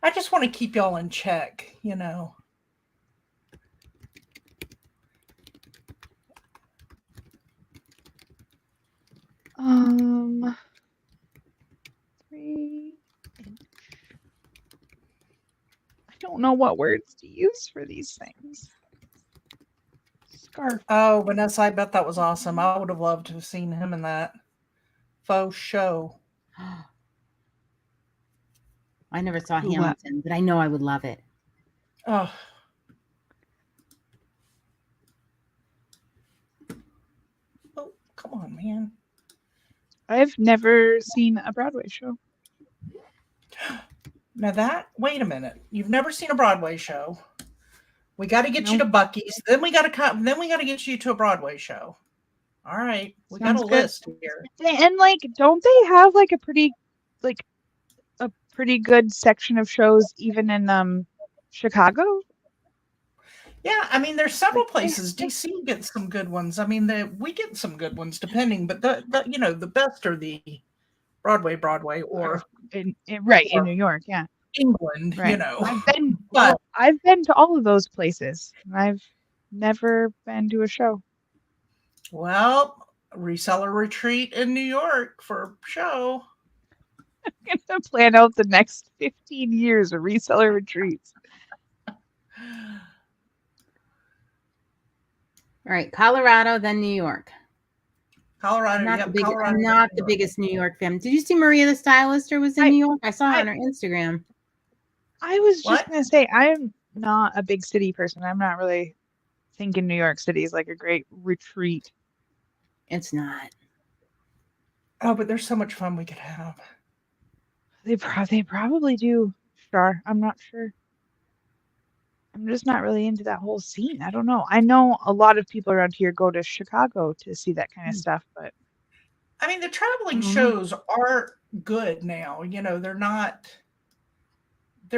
I just want to keep y'all in check, I don't know what words to use for these things. Scarf. Oh, Vanessa, I bet that was awesome. I would have loved to have seen him in that faux show. I never saw Hamilton, but I know I would love it. Oh, come on, man. I've never seen a Broadway show. Now wait a minute. You've never seen a Broadway show. We got to get you to Buc-ee's. Then we got to get you to a Broadway show. All right. We got a list here. And don't they have a pretty good section of shows even in Chicago? Yeah, I mean, there's several places. DC gets some good ones. I mean, we get some good ones depending, but the best are the Broadway, or in New York, yeah. England, right. I've been to all of those places. I've never been to a show. Well, Reseller Retreat in New York for a show. I'm gonna plan out the next 15 years of Reseller Retreats. All right, Colorado, then New York. Colorado, I'm not the biggest New York fan. Did you see Maria the Stylister was in New York? I saw her on her Instagram. I was just going to say, I'm not a big city person. I'm not really thinking New York City is like a great retreat. It's not. Oh, but there's so much fun we could have. They probably do. Sure, I'm not sure. I'm just not really into that whole scene. I don't know. I know a lot of people around here go to Chicago to see that kind of stuff, but I mean, the traveling Mhm. shows are good now. You know, they're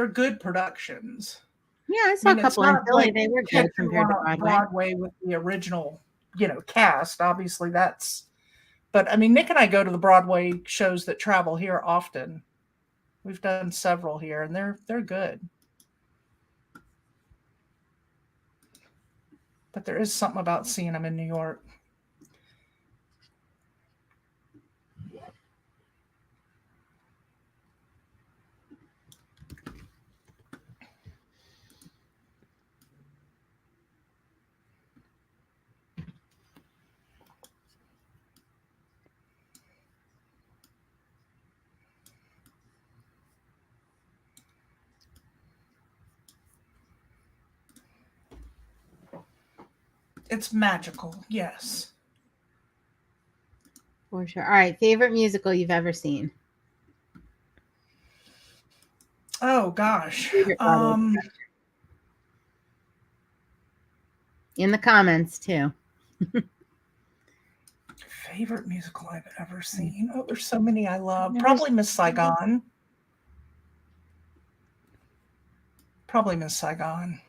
good productions. Yeah, I I saw a mean, it's couple in not Philly. like They were good catching compared one to on Broadway. Broadway with the original, cast. Obviously, but I mean, Nick and I go to the Broadway shows that travel here often. We've done several here, and they're good. But there is something about seeing them in New York. It's magical, yes. For sure. All right. Favorite musical you've ever seen? Oh gosh. Favorite Broadway production. In the comments too. Favorite musical I've ever seen. Oh, there's so many I love. never Probably Miss Saigon. Probably Miss Saigon.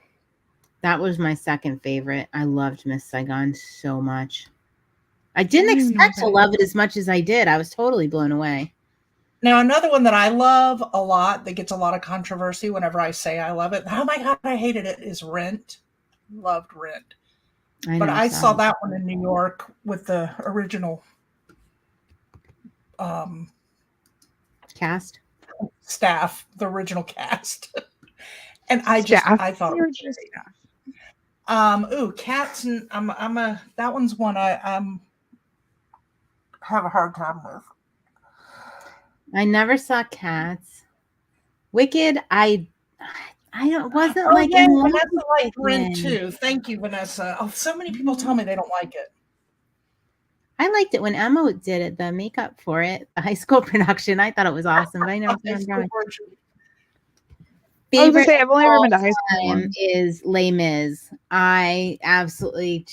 That was my second favorite. I loved Miss Saigon so much. I didn't didn't know expect to that. love it as much as I did. I was totally blown away. Now, another one that I love a lot that gets a lot of controversy whenever I say I love it. Oh my God, I hated it, is Rent. Loved Rent. But I saw that one in New York with the original cast staff, the original cast. And I thought it was great. Cats, and that one's one I have a hard time with. I never saw Cats. Wicked, I wasn't like yeah, in love Vanessa with liked Rent Wicked. too. Thank you, Vanessa. Oh, so many people tell me they don't like it. I liked it when Emma did it, the makeup for it, the high school production. I thought it was awesome, but I never saw it on Broadway. I was gonna Favorite say I've only ever been to high school time one. is Les Mis. I absolutely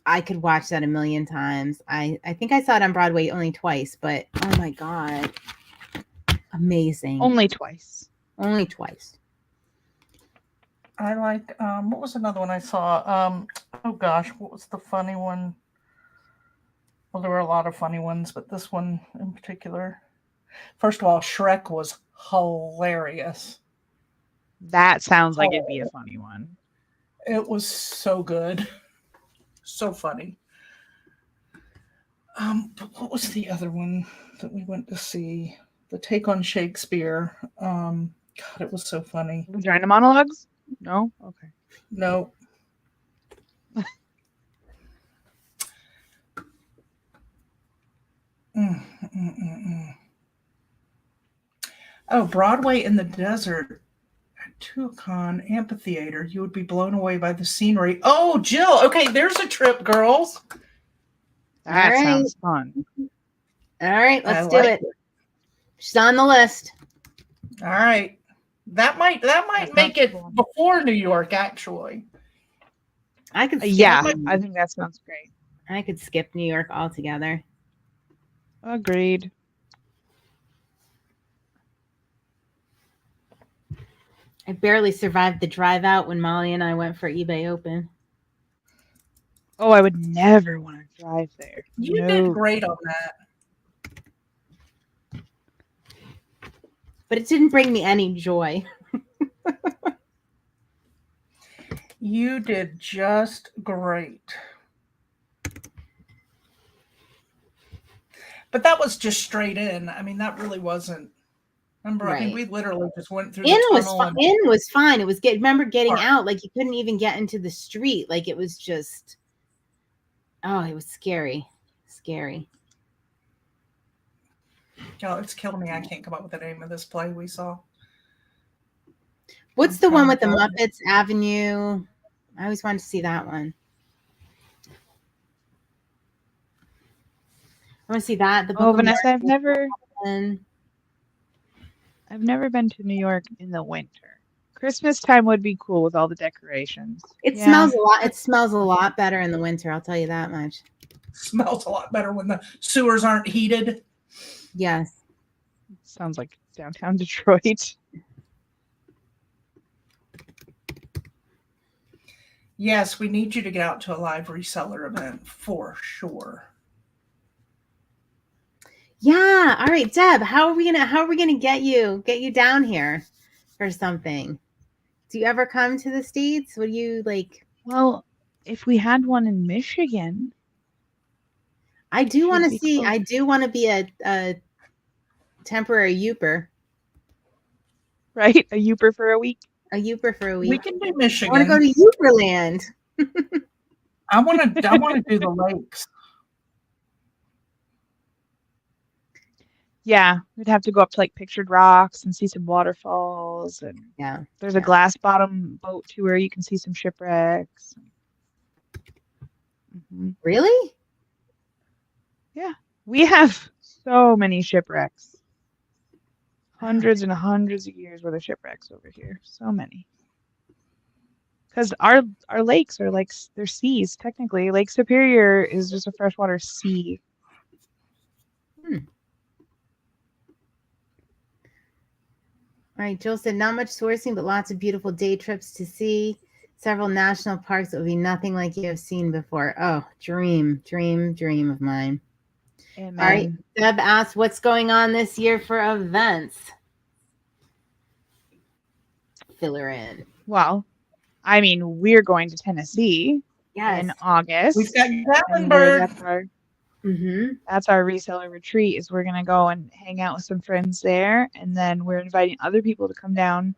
I could watch that a million times. I think I saw it on Broadway only twice, but oh my God. Amazing. Only twice. Only twice. I like what was another one I saw? Oh gosh, what was the funny one? Well, there were a lot of funny ones, but this one in particular. First of all, Shrek was hilarious. That sounds like it'd be a funny one. It was so good. So funny. But what was the other one that we went to see? The Take on Shakespeare. God, it was so funny. Vagina monologues? No? Okay. No. Oh, Broadway in the Desert at Tucson Amphitheater. You would be blown away by the scenery. Oh, Jill. Okay, there's a trip, girls. That sounds fun. All right, let's do it. She's on the list. All right. That might make it before New York, actually. I could I think that sounds great. I could skip New York altogether. Agreed. I barely survived the drive out when Molly and I went for eBay Open. Oh, I would never want to drive there. You did great on that. But it didn't bring me any joy. You did just great. But that was just straight in. I mean, that really wasn't. Remember, I mean, we literally just went through the tunnel. In was fine. It was remember getting out, like you couldn't even get into the street. Like it was just, oh, it was scary. Scary. Oh, it's killing me. I can't come up with the name of this play we saw. What's the one with the Muppets Avenue? I always wanted to see that one. I want to see that. The Book of Vanessa, I've Mormon. never been to New York in the winter. Christmas time would be cool with all the decorations. It smells a lot. It smells a lot better in the winter. I'll tell you that much. Smells a lot better when the sewers aren't heated. Yes. Sounds like downtown Detroit. Yes, we need you to get out to a live reseller event for sure. Yeah. All right, Deb. How are we gonna get you down here for something? Do you ever come to the States? Would you like? Well, if we had one in Michigan, I do want to be see. close. I do want to be a temporary Youper. Right? A Youper for a week. A Youper for a week. We can do Michigan. I want to go to Youperland. I want to do the lakes. Yeah, we'd have to go up to like Pictured Rocks and see some waterfalls, and Yeah. there's a glass bottom boat too where you can see some shipwrecks. Mm-hmm. Really? Yeah, we have so many shipwrecks. Hundreds and hundreds of years worth of shipwrecks over here. So many. Because our lakes are like, they're seas, technically. Lake Superior is just a freshwater sea. All right, Jill said, not much sourcing, but lots of beautiful day trips to see. Several national parks that will be nothing like you have seen before. Oh, dream of mine. Amen. All right, Deb asked, what's going on this year for events? Fill her in. Well, I mean, we're going to Tennessee in August. We've got Gatlinburg. That's our reseller retreat. Is we're gonna go and hang out with some friends there, and then we're inviting other people to come down.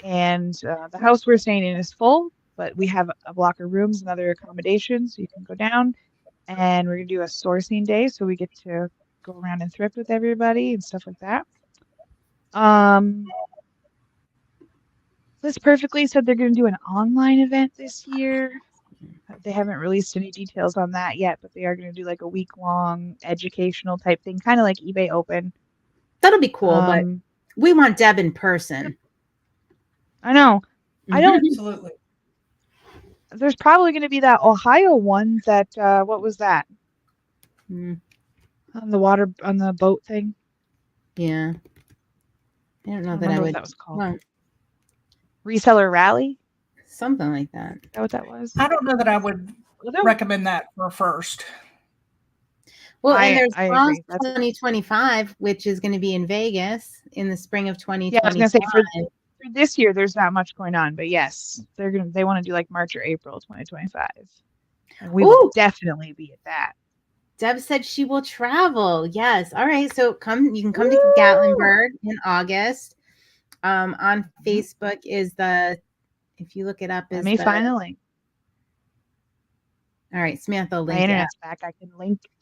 And the house we're staying in is full, but we have a block of rooms and other accommodations, so you can go down. And we're gonna do a sourcing day, so we get to go around and thrift with everybody and stuff like that. Liz Perfectly said they're gonna do an online event this year. They haven't released any details on that yet, but they are going to do like a week-long educational type thing, kind of like eBay Open. That'll be cool, but we want Deb in person. I know. I don't. Absolutely. There's probably going to be that Ohio one that, what was that? On the boat thing? Yeah. I don't know that I would. What that was called. Well, Reseller Rally? Something like that. Is that what that was? I don't know that I would recommend that for first. Well, and there's Boss 2025, which is going to be in Vegas in the spring of 2025. Yeah, I was going to say for this year, there's not much going on, but yes, they want to do like March or April 2025, and we will definitely be at that. Deb said she will travel. Yes. All right. So you can come to Gatlinburg in August. On Facebook is if you look it up, let me find the link. All right, Samantha will link. My internet's back. I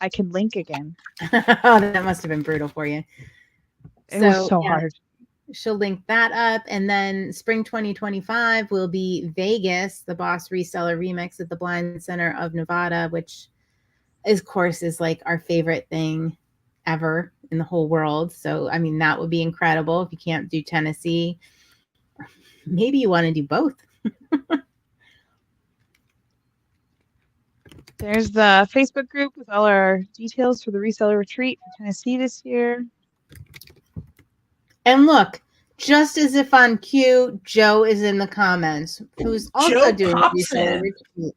can link again. Oh, that must have been brutal for you. It was so hard. She'll link that up, and then spring 2025 will be Vegas, the Boss Reseller Remix at the Blind Center of Nevada, which, of course, is like our favorite thing ever in the whole world. So, I mean, that would be incredible. If you can't do Tennessee, maybe you want to do both. There's the Facebook group with all our details for the reseller retreat for Tennessee this year. And look, just as if on cue, Joe is in the comments, who's also doing reseller retreat.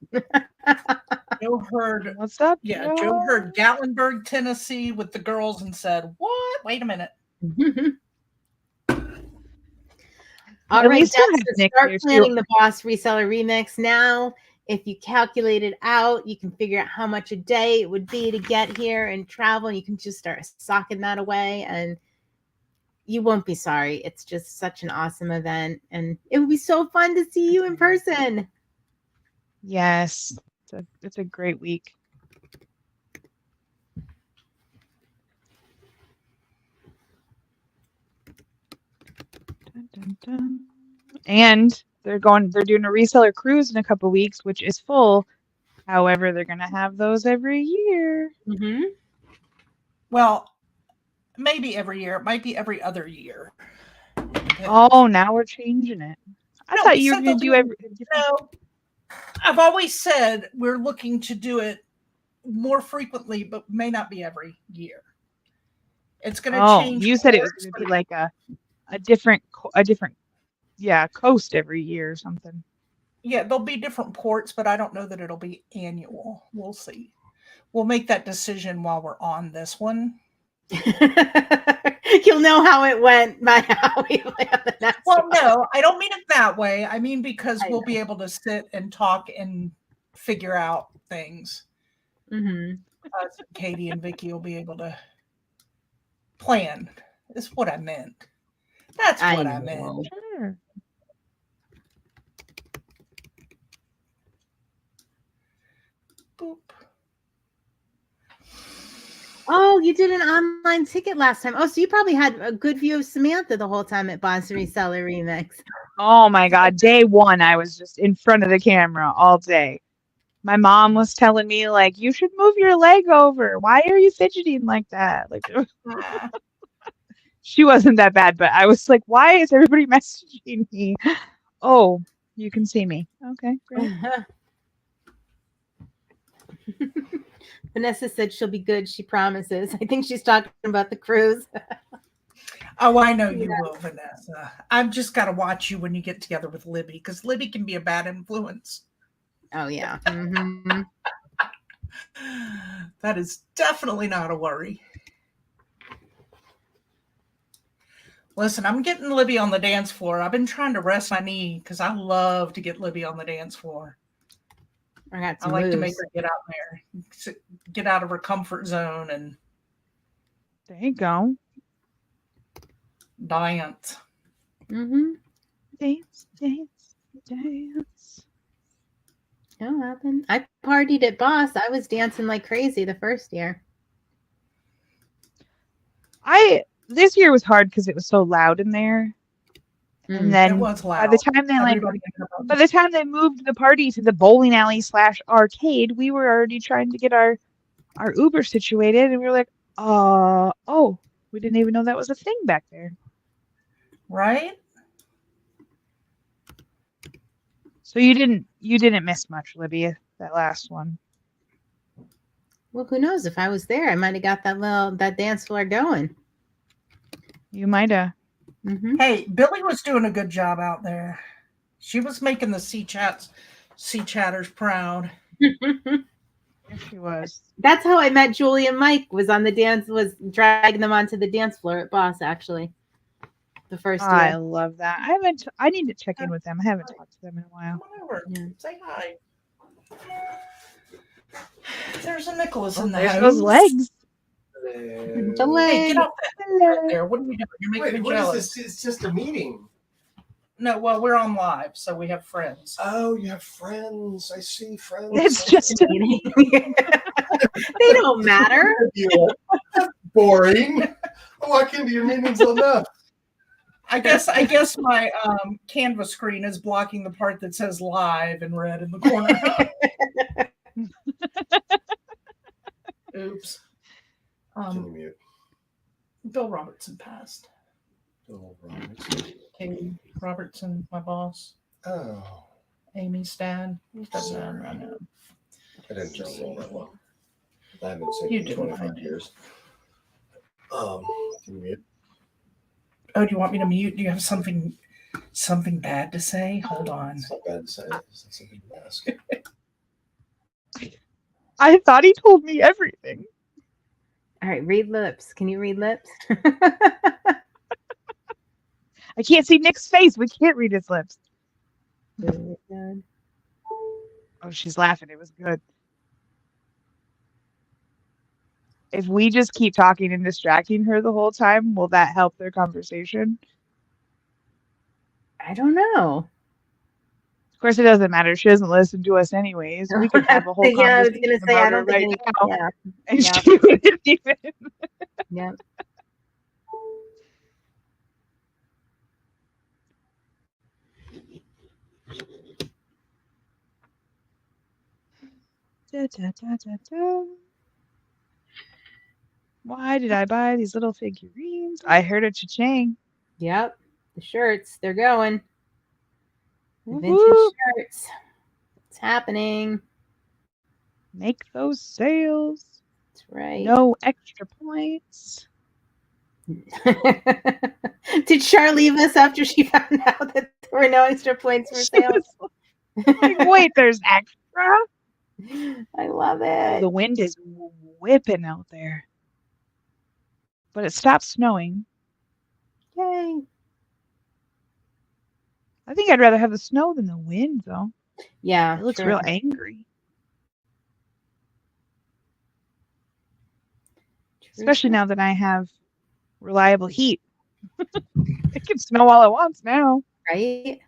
Joe heard, what's up? Yeah, Joe heard Gatlinburg, Tennessee with the girls and said, "What? Wait a minute." All right, start planning the Boss Reseller Remix now. If you calculate it out, you can figure out how much a day it would be to get here and travel. And you can just start socking that away, and you won't be sorry. It's just such an awesome event, and it would be so fun to see you in person. Yes, it's a great week. Dun, dun, dun. And They're doing a reseller cruise in a couple weeks, which is full. However, they're gonna have those every year. Mm-hmm. Well, maybe every year. It might be every other year. Oh, now we're changing it. I No, thought we you were said gonna they'll do do every. No, I've always said we're looking to do it more frequently, but may not be every year. It's going to change. You said it was gonna be like a different coast every year or something. Yeah, there'll be different ports, but I don't know that it'll be annual. We'll see. We'll make that decision while we're on this one. You'll know how it went by how we play on the next Well, one. no, I don't mean it that way. I mean because we'll be able to sit and talk and figure out things. Mm-hmm. Katie and Vicky will be able to plan. Is what I meant. That's what I meant. Sure. Boop. Oh, you did an online ticket last time. Oh, so you probably had a good view of Samantha the whole time at Boss Reseller Remix. Oh my God. Day one, I was just in front of the camera all day. My mom was telling me, like, you should move your leg over. Why are you fidgeting like that? Like, she wasn't that bad, but I was like, why is everybody messaging me? Oh, you can see me. Okay, great. Vanessa said she'll be good. She promises. I think she's talking about the cruise. Oh, I know you will, Vanessa. I've just got to watch you when you get together with Libby, because Libby can be a bad influence. Oh, yeah. Mm-hmm. That is definitely not a worry. Listen, I'm getting Libby on the dance floor. I've been trying to rest my knee because I love to get Libby on the dance floor. I like to make her get out there, get out of her comfort zone and there you go. Dance. Mm-hmm. Dance, dance, dance. Oh, well, I partied at Boss. I was dancing like crazy the first year. This year was hard because it was so loud in there. And then it was loud. by the time they moved the party to the bowling alley / arcade, we were already trying to get our Uber situated, and we were like, oh, we didn't even know that was a thing back there. Right? So you didn't miss much, Libby, that last one. Well, who knows? If I was there, I might have got that dance floor going. You might have. Mm-hmm. Hey, Billy was doing a good job out there. She was making the C chatters proud. Yes, she was. That's how I met Julie and Mike. Was dragging them onto the dance floor at Boss, actually. The first year. I love that. I need to check in with them. I haven't talked to them in a while. Come on over. Yeah. Say hi. There's a Nicholas in the There's house. those legs. The leg. Hey, get off that right there. What are you doing? You're making me jealous. What is this? It's just a meeting. No, well, we're on live, so we have friends. Oh, you have friends. I see friends. It's just a meeting. They don't matter. Boring. I walk into your meetings enough. I guess my Canvas screen is blocking the part that says live in red in the corner. Oops. Can you mute? Bill Robertson passed. Bill Robertson. Katie Robertson, my boss. Oh. Amy's dad. Doesn't matter. I know. I didn't know all that long. I haven't seen You him in didn't 25 mind it. years. Can you mute? Oh, do you want me to mute? Do you have something bad to say? Hold on. It's not bad to say. It's not something to ask. I thought he told me everything. All right, read lips. Can you read lips? I can't see Nick's face. We can't read his lips. Good. Oh, she's laughing. It was good. If we just keep talking and distracting her the whole time, will that help their conversation? I don't know. Of course, it doesn't matter. She doesn't listen to us anyways. We could have a whole Yeah, I was conversation gonna say I about her don't think right now. yeah. And Yeah. she wouldn't even. Yeah. Da, da, da, da, da. Why did I buy these little figurines? I heard a cha-ching. Yep. The shirts, they're going. The vintage Woohoo! shirts. It's happening. Make those sales. That's right. No extra points. Did Char leave us after she found out that there were no extra points for She sales? was like, wait, there's extra? I love Oh, it. the wind is whipping out there. But it stopped snowing. Yay. I think I'd rather have the snow than the wind, though. Yeah. It looks true. real angry. Especially now that I have reliable heat. It can snow all at once now. Right?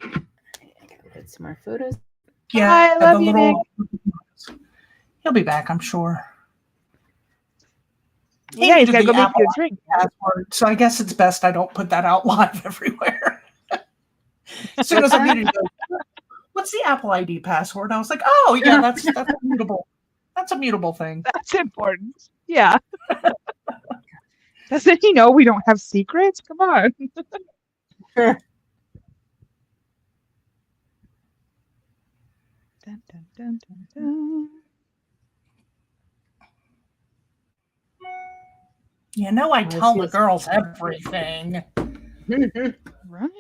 I gotta put some more photos. Yeah, I love you, Nick. He'll be back, I'm sure. Yeah, he's got to the go make Apple you a drink. password, so I guess it's best I don't put that out live everywhere. As soon as I muted, he goes, "What's the Apple ID password?" I was like, "Oh, yeah, that's mutable. That's a mutable thing." That's important. Yeah. Doesn't he know we don't have secrets? Come on. Dun, dun, dun, dun, dun. You know, I Oh, tell she the was- girls everything. Right.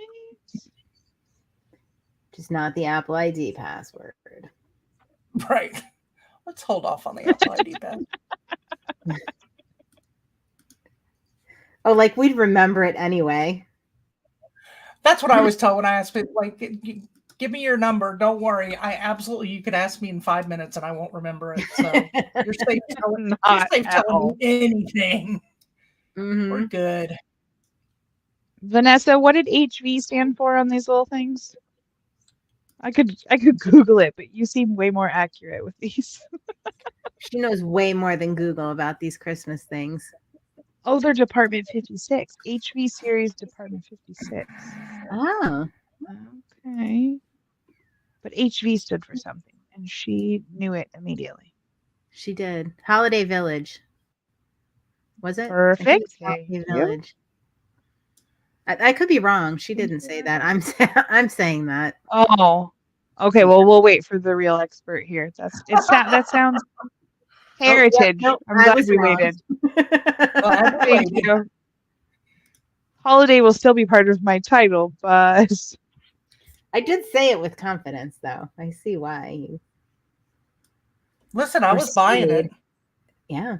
Just not the Apple ID password. Right. Let's hold off on the Apple ID password. Oh, like we'd remember it anyway. That's what I always tell when I ask people, like, give me your number. Don't worry. You could ask me in 5 minutes and I won't remember it. So you're safe telling, Not at telling all. me anything. Mhm. We're good. Vanessa, what did HV stand for on these little things? I could Google it, but you seem way more accurate with these. She knows way more than Google about these Christmas things. Oh, they're Department 56. HV series Department 56. Oh. Okay. But HV stood for something, and she knew it immediately. She did. Holiday Village. Was it? I think Perfect. it's Holiday Thank you. Village. I could be wrong. She didn't say that. I'm saying that. Oh. Okay, well, we'll wait for the real expert here. That sounds heritage. Nope, I'm I glad was we wrong. waited. Glad we Thank waited. you. Holiday will still be part of my title, but I did say it with confidence, though. I see why. You Listen, I was buying it. Yeah.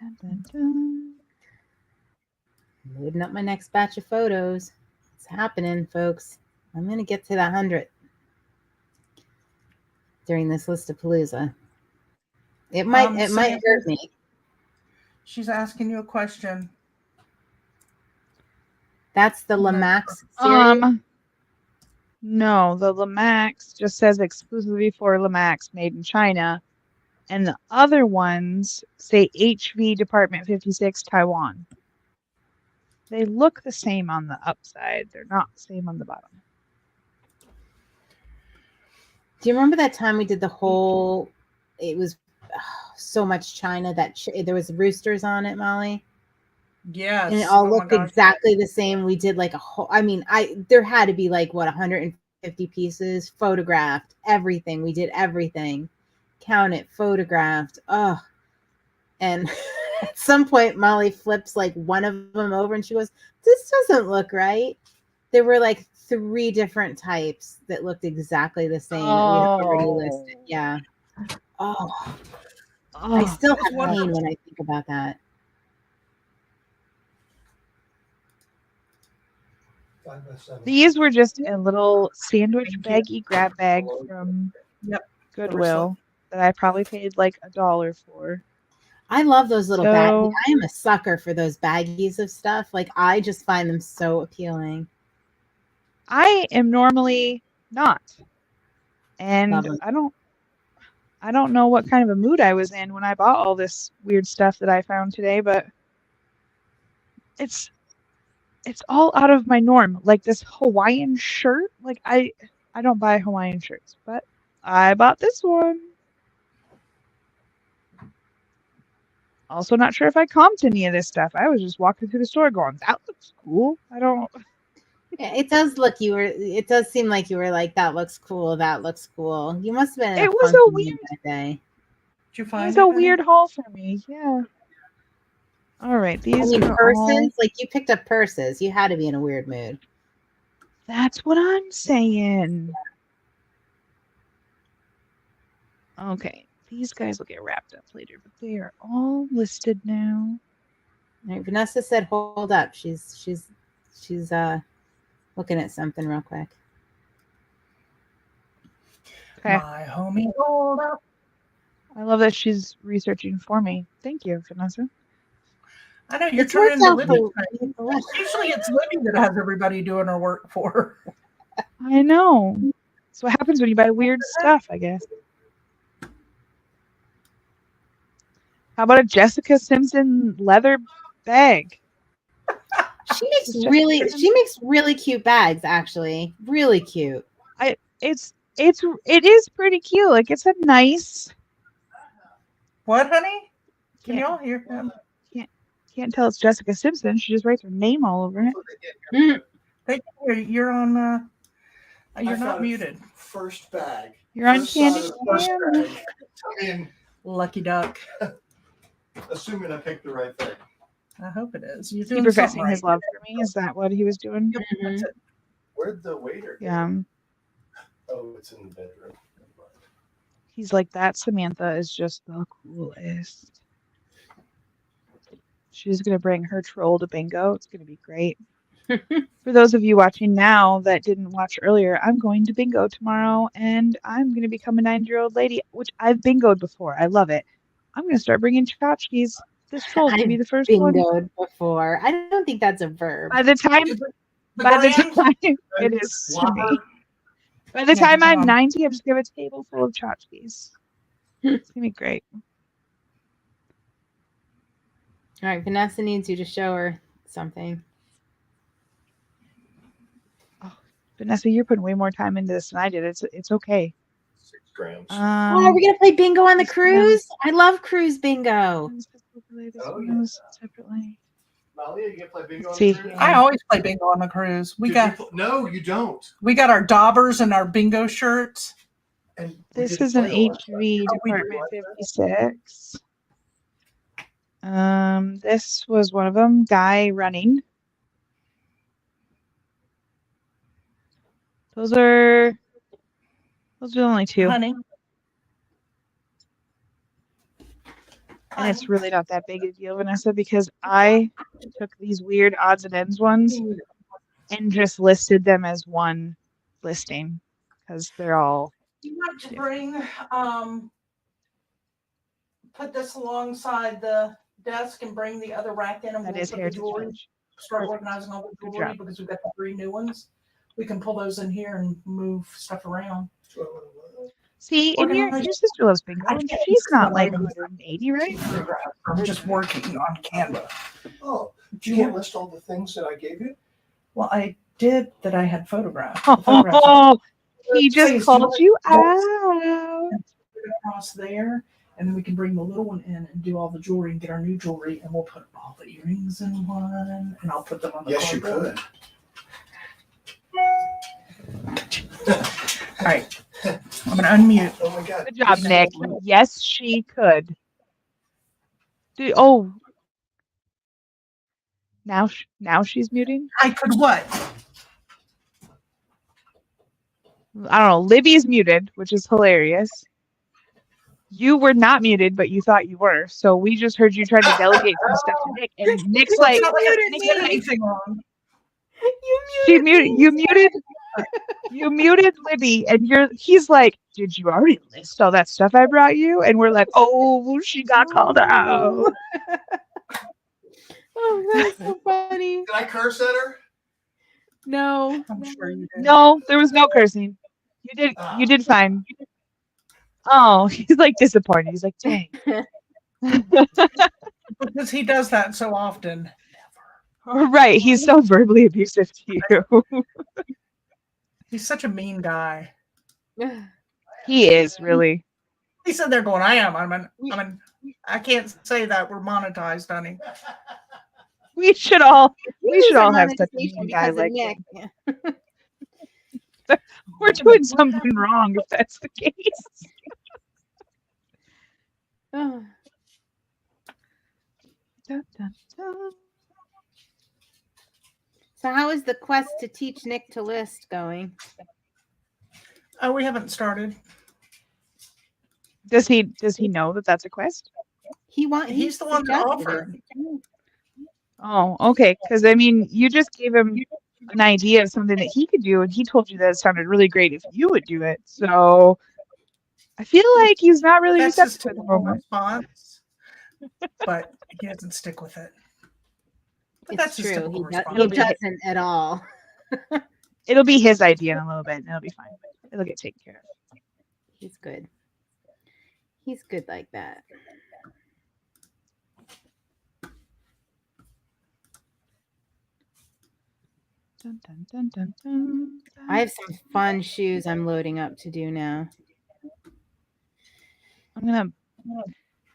dun, dun, dun. Loading up my next batch of photos. It's happening, folks. I'm going to get to the 100 during this Listapalooza. It might hurt me. She's asking you a question. That's the Lamax series. No, the Lamax just says exclusively for Lamax, made in China, and the other ones say HV Department 56 Taiwan. They look the same on the upside. They're not the same on the bottom. Do you remember that time we did the whole? It was so much China that there was roosters on it, Molly. Yes. And it all looked exactly the same. We did like a whole. I mean, there had to be like 150 pieces photographed. Everything we did, everything, count it, photographed. Oh, and at some point, Molly flips like one of them over, and she goes, "This doesn't look right." There were like 3 different types that looked exactly the same that we had already listed. Yeah. Oh, I still have pain when I think about that. These were just a little sandwich baggy grab bag from Goodwill that I probably paid like $1 for. I love those little baggies. I am a sucker for those baggies of stuff. Like, I just find them so appealing. I am normally not. And Lovely. I don't know what kind of a mood I was in when I bought all this weird stuff that I found today, but it's all out of my norm. Like this Hawaiian shirt, like I don't buy Hawaiian shirts, but I bought this one. Also not sure if I comped any of this stuff. I was just walking through the store going, that looks cool. I don't Yeah, it does look it does seem like you were like, that looks cool, that looks cool. You must have been in It a was funky a mood weird that day. Did you it find was it? a honey? weird haul for me. Yeah. All right, I these mean, are all purses, like you picked up purses. You had to be in a weird mood. That's what I'm saying. Okay, these guys will get wrapped up later, but they are all listed now. All right, Vanessa said, "Hold up." She's looking at something real quick. Okay. My homie, hold up. I love that she's researching for me. Thank you, Vanessa. I know you're It's turning worked into out Libby. for Usually it's Libby that has everybody doing her work for her. I know. That's what happens when you buy weird stuff, I guess. How about a Jessica Simpson leather bag? She makes Just really cute bags, actually. Really cute. It is pretty cute. Like it's a nice. What, honey? Can Can't- y'all hear him? Can't tell it's Jessica Simpson. She just writes her name all over it. Mm. They can hear you. You're on. You're I not found muted. First bag. You're on First side Candy of the first Cam. bag. I mean, Lucky duck. assuming I picked the right thing. I hope it is. You're Is he doing professing something his right. love for me? Is that what he was doing? Yep, that's it. Where'd the waiter go? Yeah. Oh, it's in the bedroom. He's like, that Samantha is just the coolest. She's going to bring her troll to bingo. It's going to be great. For those of you watching now that didn't watch earlier, I'm going to bingo tomorrow and I'm going to become a 9-year-old lady, which I've bingoed before. I love it. I'm going to start bringing tchotchkes. This troll's going to be the first one. Bingoed before. I don't think that's a verb. By the time it is to me. By the time I'm 90, I'm just going to have a table full of tchotchkes. It's going to be great. All right, Vanessa needs you to show her something. Vanessa, you're putting way more time into this than I did. It's okay. 6 grams. Oh, are we gonna play bingo on the this cruise? I love cruise bingo. Oh, yeah. Separately. Malia, you gonna play bingo Let's on the see cruise? I always play bingo on the cruise. No, you don't. We got our daubers and our bingo shirts. And we This didn't is an play the last HV time. Oh, we Department realized that? 56. This was one of them. Guy running. Those are the only two. Honey. And it's really not that big a deal, Vanessa, because I took these weird odds and ends ones and just listed them as one listing because they're all. You want to bring put this alongside the desk and bring the other rack in, and That we'll is put the Heritage jewelry. Village. Start Perfect. organizing all the Good jewelry job. because we've got the 3 new ones. We can pull those in here and move stuff around. See, and your sister loves bingo, I and can't she's see not the like items. 180, right? I'm just working on Canva. Oh, you can't list all the things that I gave you? Well, I did that. I had photographs. Oh, he just Please, called you you out. across there, and then we can bring the little one in and do all the jewelry and get our new jewelry, and we'll put all the earrings in one, and I'll put them on the Yes, you cardboard. could. All right, I'm gonna unmute. Oh my God. Good job, Nick. Yes, she could. Oh, now she's muting. I could what? I don't know. Libby's muted, which is hilarious. You were not muted, but you thought you were. So we just heard you trying to delegate some stuff to Nick, and Nick's Well, like, it's not like I Nick's did like, anything wrong. you muted Libby, and he's like, did you already list all that stuff I brought you? And we're like, oh, she got called out. Oh, that's so funny. Did I curse at her? No. I'm sure you did. No, there was no cursing. You did fine. Oh, he's like disappointed. He's like, dang. Because he does that so often. Right. He's so verbally abusive to you. He's such a mean guy. He is really. He said they're going, I can't say that we're monetized, honey. We should all have such a monetization mean guy because of like Nick. him. We're doing something wrong if that's the case. Oh. Dun, dun, dun. So how is the quest to teach Nick to list going? Oh, we haven't started. Does he know that that's a quest? He's the one that offered. Oh, okay. Because I mean, you just gave him an idea of something that he could do, and he told you that it sounded really great if you would do it. So I feel like he's not really That's his receptive at the typical moment. response, but he doesn't stick with it. But It's that's his true. typical He response. doesn't at all. It'll be his idea in a little bit, and it'll be fine. It'll get taken care of. He's good. He's good like that. Dun, dun, dun, dun, dun, I have some fun shoes I'm loading up to do now. I'm gonna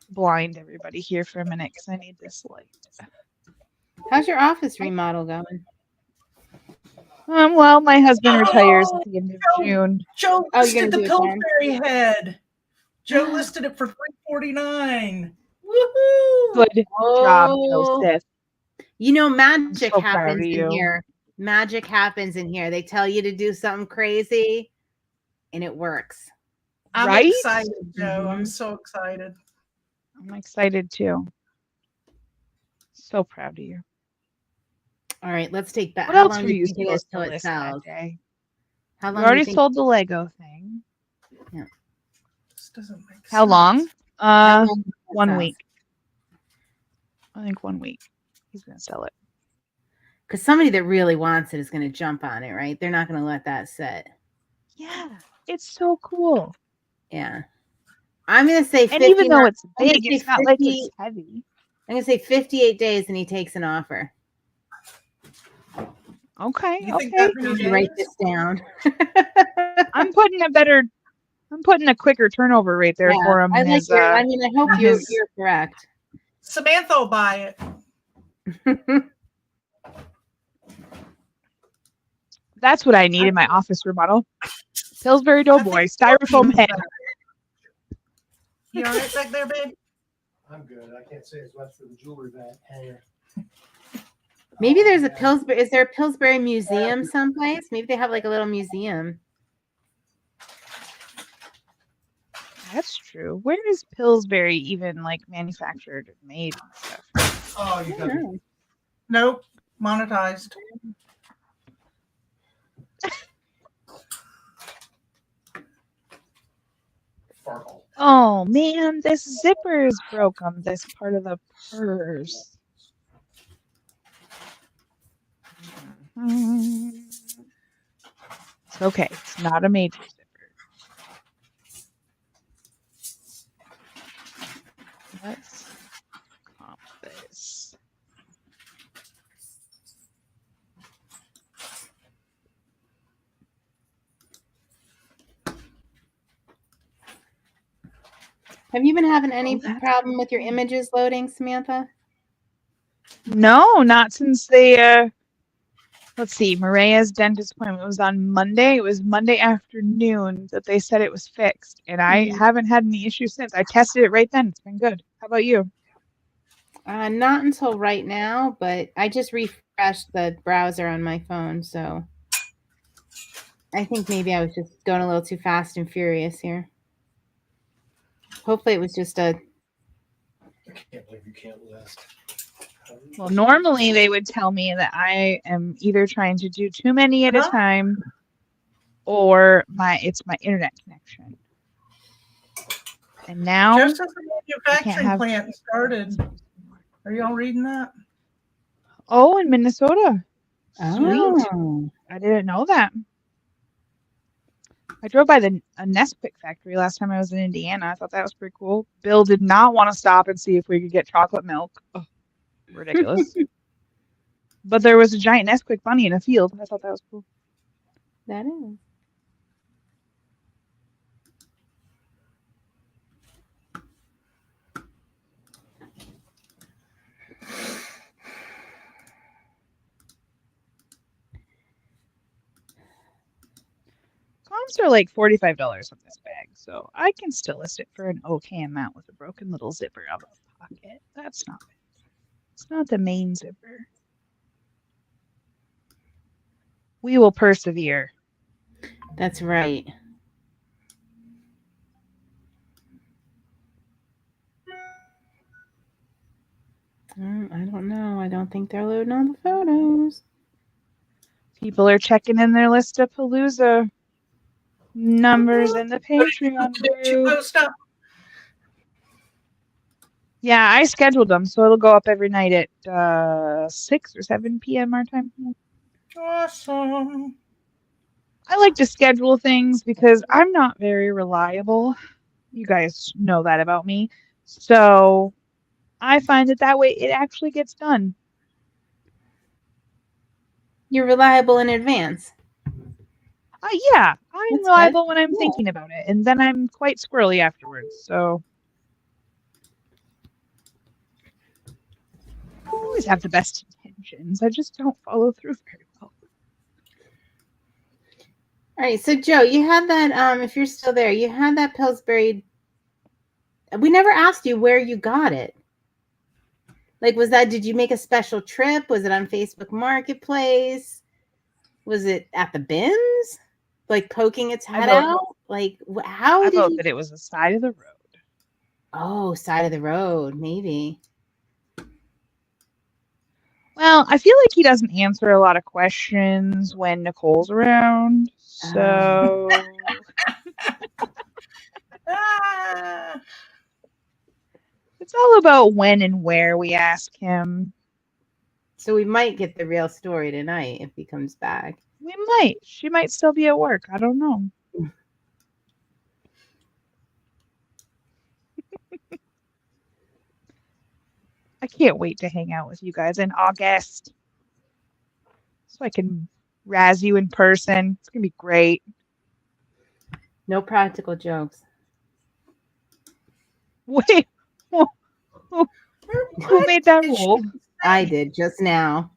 blind everybody here for a minute because I need this light. How's your office remodel going? Well, my husband retires at the end of June. Joe Oh, you're listed gonna the do it then? Pillsbury head. Joe listed it for $349. Woohoo! Good job, Oh. Joseph. You know, magic so proud happens of in you. here. Magic happens in here. They tell you to do something crazy, and it works. I'm Right? excited, Joe. I'm Mhm. so excited. I'm excited too. So proud of you. All right, let's take that. What How else long were do you you think it is supposed till to it list that sells? day? How You long? already do you think? sold the Lego thing. This doesn't make sense. How long? How long do you think it 1 sells? week. I think 1 week. He's gonna sell it. Because somebody that really wants it is going to jump on it, right? They're not going to let that sit. Yeah, it's so cool. Yeah. I'm going to say 50. And even though it's I'm gonna big, say it's not like 50 it's heavy. I'm going to say 58 days and he takes an offer. Okay, You think okay. that Let many me write days? this down. I'm putting a quicker turnover rate there for him. I in like his, your, I hope you're his- correct. Samantha will buy it. That's what I need in my office remodel. Pillsbury Doughboy, styrofoam head. You all right back there, babe? I'm good. I can't say as much for the jewelry bag hanger. Maybe there's a Pillsbury. Is there a Pillsbury museum someplace? Maybe they have like a little museum. That's true. Where is Pillsbury even like manufactured and made and stuff? Oh, you got it. Oh. Nope. Monetized. Farkle. Oh man, this zipper is broke on this part of the purse. It's okay. It's not a major zipper. Let's comp this. Have you been having any that's problem with your images loading, Samantha? No, not since they let's see, Maria's dentist appointment was on Monday. It was Monday afternoon that they said it was fixed. And I haven't had any issues since. I tested it right then. It's been good. How about you? Not until right now, but I just refreshed the browser on my phone, so I think maybe I was just going a little too fast and furious here. Hopefully it was just a... I can't believe you can't list. Well, normally they would tell me that I am either trying to do too many at a time or it's my internet connection. And now Just as the manufacturing have- plant started. Are y'all reading that? Oh, in Minnesota. Oh. I didn't know that. I drove by a Nesquik factory last time I was in Indiana. I thought that was pretty cool. Bill did not want to stop and see if we could get chocolate milk. Ugh, ridiculous. But there was a giant Nesquik bunny in a field. I thought that was cool. That is. Comps are like $45 on this bag, so I can still list it for an okay amount with a broken little zipper out of the pocket. That's not bad. It's not the main zipper. We will persevere. That's right. I don't know. I don't think they're loading all the photos. People are checking in their list of Palooza numbers in the Patreon Did you group. post up? Yeah, I scheduled them, so it'll go up every night at 6 or 7 p.m. our time. Awesome. I like to schedule things because I'm not very reliable. You guys know that about me. So I find that way it actually gets done. You're reliable in advance. Yeah, I'm That's reliable good. when I'm Yeah. thinking about it, and then I'm quite squirrely afterwards. So I always have the best intentions. I just don't follow through very well. All right, so Joe, you had that. If you're still there, you had that Pillsbury. We never asked you where you got it. Like, did you make a special trip? Was it on Facebook Marketplace? Was it at the bins? Like poking its head out? Like, how I did vote you? that it was the side of the road. Oh, side of the road, maybe. Well, I feel like he doesn't answer a lot of questions when Nicole's around. So Ah, it's all about when and where we ask him. So we might get the real story tonight if he comes back. We might. She might still be at work. I don't know. I can't wait to hang out with you guys in August so I can razz you in person. It's going to be great. No practical jokes. Wait, who made that rule? I did just now.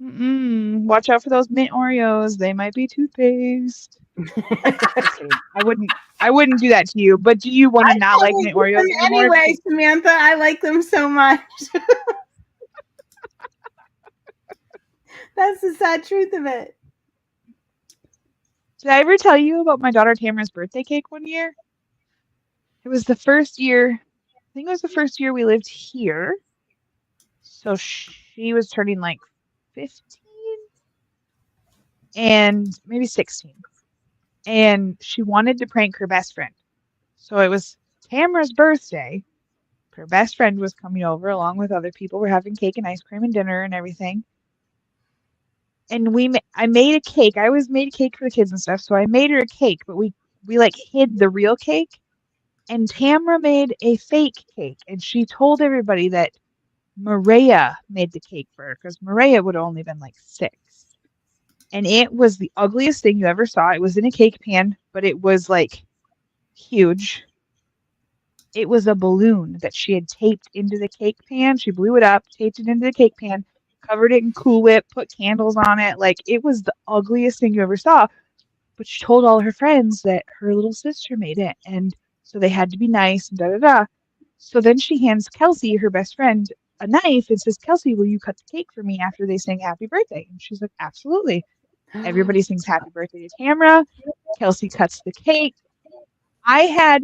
Watch out for those mint Oreos. They might be toothpaste. I wouldn't do that to you. But do you want to not like mint Oreos anymore? Anyway, Samantha, I like them so much. That's the sad truth of it. Did I ever tell you about my daughter Tamara's birthday cake one year? It was the first year. I think it was the first year we lived here. So she was turning like 15 and maybe 16. And she wanted to prank her best friend. So it was Tamara's birthday. Her best friend was coming over along with other people. We're having cake and ice cream and dinner and everything. And I made a cake. I always made a cake for the kids and stuff. So I made her a cake, but we like hid the real cake. And Tamara made a fake cake. And she told everybody that Maria made the cake for her because Maria would have only been like 6. And it was the ugliest thing you ever saw. It was in a cake pan, but it was like huge. It was a balloon that she had taped into the cake pan. She blew it up, taped it into the cake pan, covered it in Cool Whip, put candles on it. Like, it was the ugliest thing you ever saw. But she told all her friends that her little sister made it. And so they had to be nice and da-da-da. So then she hands Kelsey, her best friend, a knife and says, Kelsey, will you cut the cake for me after they sing happy birthday? And she's like, absolutely. Everybody sings happy birthday to Tamara. Kelsey cuts the cake. I had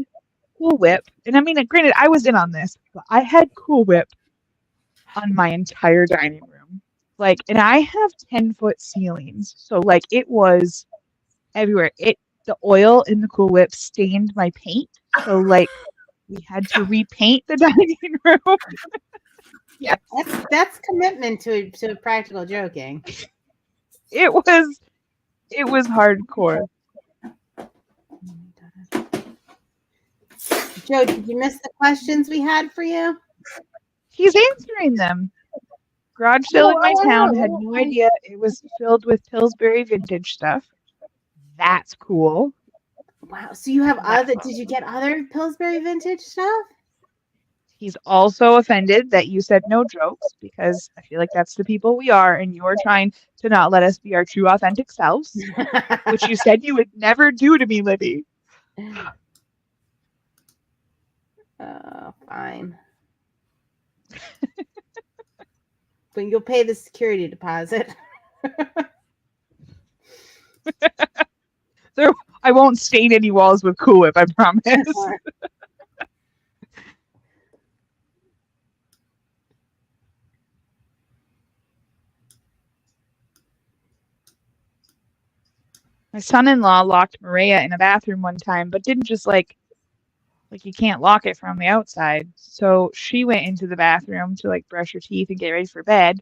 Cool Whip. And I mean, granted, I was in on this, but I had Cool Whip on my entire dining room. Like, and I have 10-foot ceilings. So like it was everywhere. The oil in the Cool Whip stained my paint. So like we had to repaint the dining room. Yeah, that's commitment to practical joking. It was hardcore. Joe, did you miss the questions we had for you? He's answering them. Garage sale in my town. Had no idea it was filled with Pillsbury vintage stuff. That's cool. Wow. So you have did you get other Pillsbury vintage stuff? He's also offended that you said no jokes because I feel like that's the people we are, and you're trying to not let us be our true, authentic selves, which you said you would never do to me, Libby. Fine. But you'll pay the security deposit. I won't stain any walls with Cool Whip, I promise. My son-in-law locked Maria in a bathroom one time, but didn't just like you can't lock it from the outside. So she went into the bathroom to like brush her teeth and get ready for bed.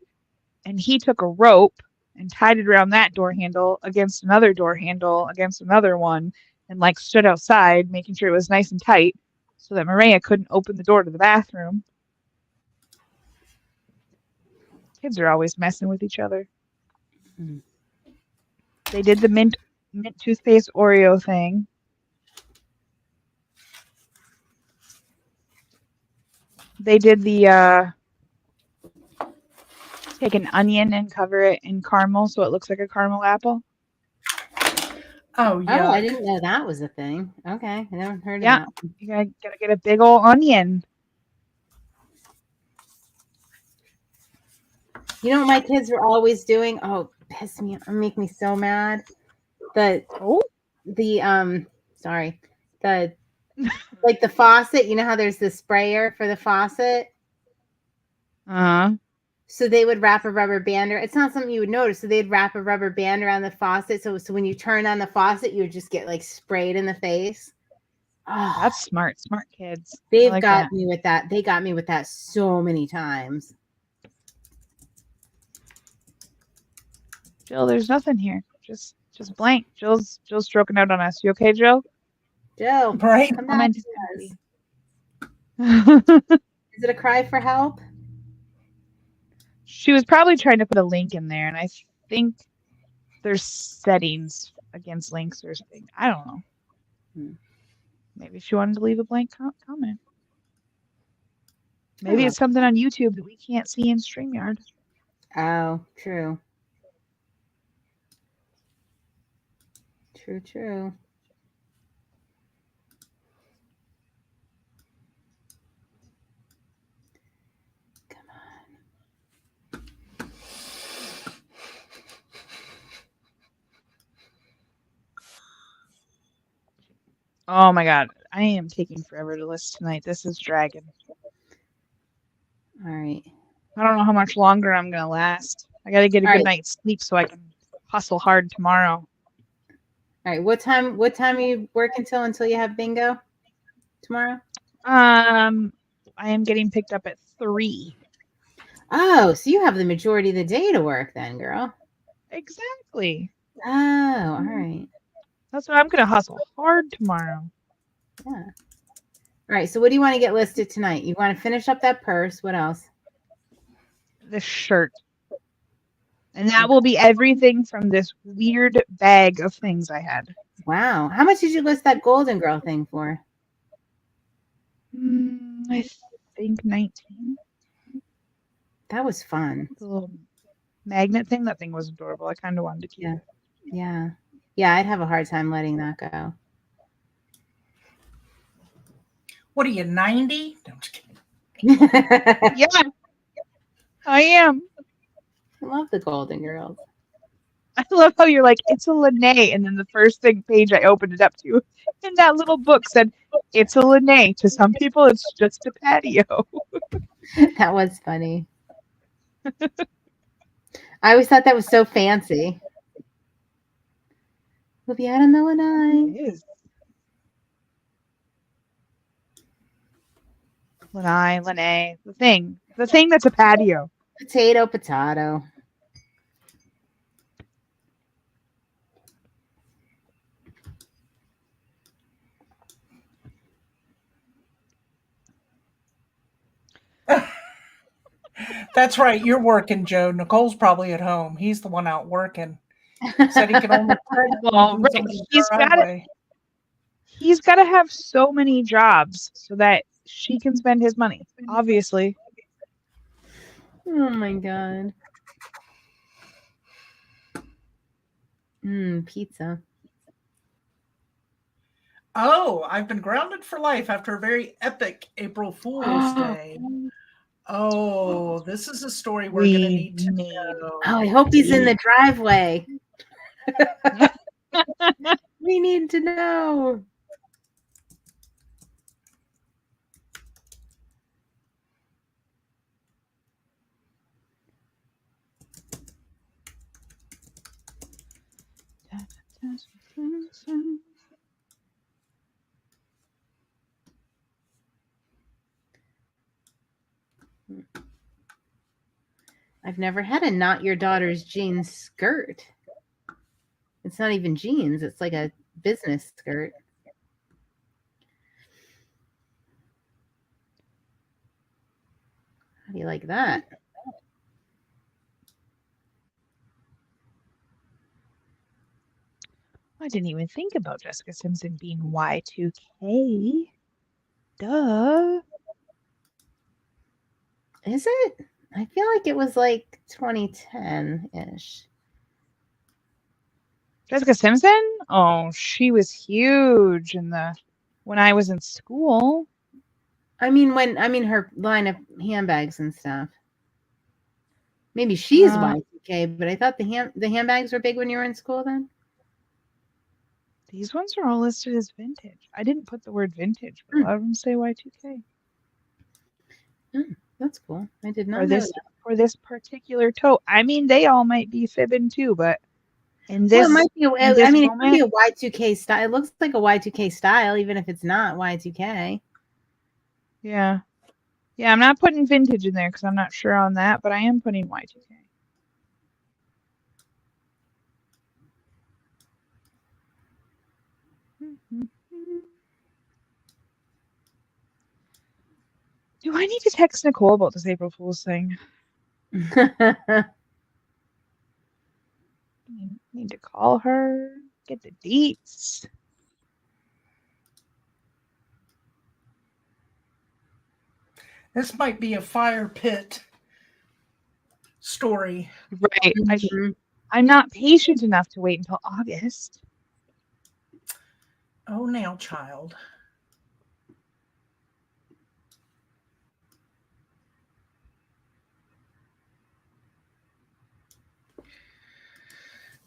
And he took a rope and tied it around that door handle against another door handle against another one and like stood outside, making sure it was nice and tight so that Maria couldn't open the door to the bathroom. Kids are always messing with each other. Mm. They did the mint toothpaste Oreo thing. They did the take an onion and cover it in caramel so it looks like a caramel apple. Oh, yeah. I didn't know that was a thing. Okay, I never heard of Yeah, that. you gotta get a big old onion. You know what my kids were always doing? Oh, piss me, make me so mad. The like the faucet. You know how there's the sprayer for the faucet. So they would wrap a rubber band. It's not something you would notice. So they'd wrap a rubber band around the faucet. So when you turn on the faucet, you would just get like sprayed in the face. Oh, that's smart kids. They've got me with that. They got me with that so many times. Jill, there's nothing here. Just blank. Jill's stroking out on us. You okay, Jill? Jill, right? come back to us. Is it a cry for help? She was probably trying to put a link in there, and I think there's settings against links or something. I don't know. Maybe she wanted to leave a blank comment. Maybe it's something on YouTube that we can't see in StreamYard. Oh, true. True. Come on. Oh my god. I am taking forever to list tonight. This is dragging. All right. I don't know how much longer I'm going to last. I got to get a good night's sleep so I can hustle hard tomorrow. All right. What time are you working until you have bingo tomorrow? I am getting picked up at 3. Oh, so you have the majority of the day to work then, girl. Exactly. Oh, all right. That's why I'm going to hustle hard tomorrow. Yeah. All right. So what do you want to get listed tonight? You want to finish up that purse. What else? This shirt. And that will be everything from this weird bag of things I had. Wow. How much did you list that Golden Girl thing for? I think 19. That was fun. The little magnet thing. That thing was adorable. I kind of wanted to keep it. Yeah, I'd have a hard time letting that go. What are you, 90? No, I'm just kidding. Yeah, I am. I love the Golden Girls. I love how you're like, it's a Lene, and then the first page I opened it up to, in that little book said, it's a Lene. To some people, it's just a patio. That was funny. I always thought that was so fancy. We'll be out on the Lanai. It is. Lene, the thing that's a patio. Potato. That's right. You're working, Joe. Nicole's probably at home. He's the one out working. Said he can only Well, right. He's got to have so many jobs so that she can spend his money. Obviously. Oh my god. Pizza. Oh, I've been grounded for life after a very epic April Fool's Day. Oh, this is a story we're going to need to know. Oh, I hope he's in the driveway. We need to know. I've never had a not your daughter's jeans skirt. It's not even jeans. It's like a business skirt. How do you like that? I didn't even think about Jessica Simpson being Y2K. Duh. Is it? I feel like it was like 2010-ish. Jessica Simpson? Oh, she was huge when I was in school. I mean her line of handbags and stuff. Maybe she's Y2K, but I thought the handbags were big when you were in school then. These ones are all listed as vintage. I didn't put the word vintage, but a lot of them say Y2K. That's cool. I did not know that. For this particular tote. I mean, they all might be fibbing too, but in this, it might be. It could be a Y2K style. It looks like a Y2K style, even if it's not Y2K. Yeah. Yeah, I'm not putting vintage in there because I'm not sure on that, but I am putting Y2K. Do I need to text Nicole about this April Fool's thing? Need to call her, get the deets. This might be a fire pit story. Right. I'm not patient enough to wait until August. Oh, now, child.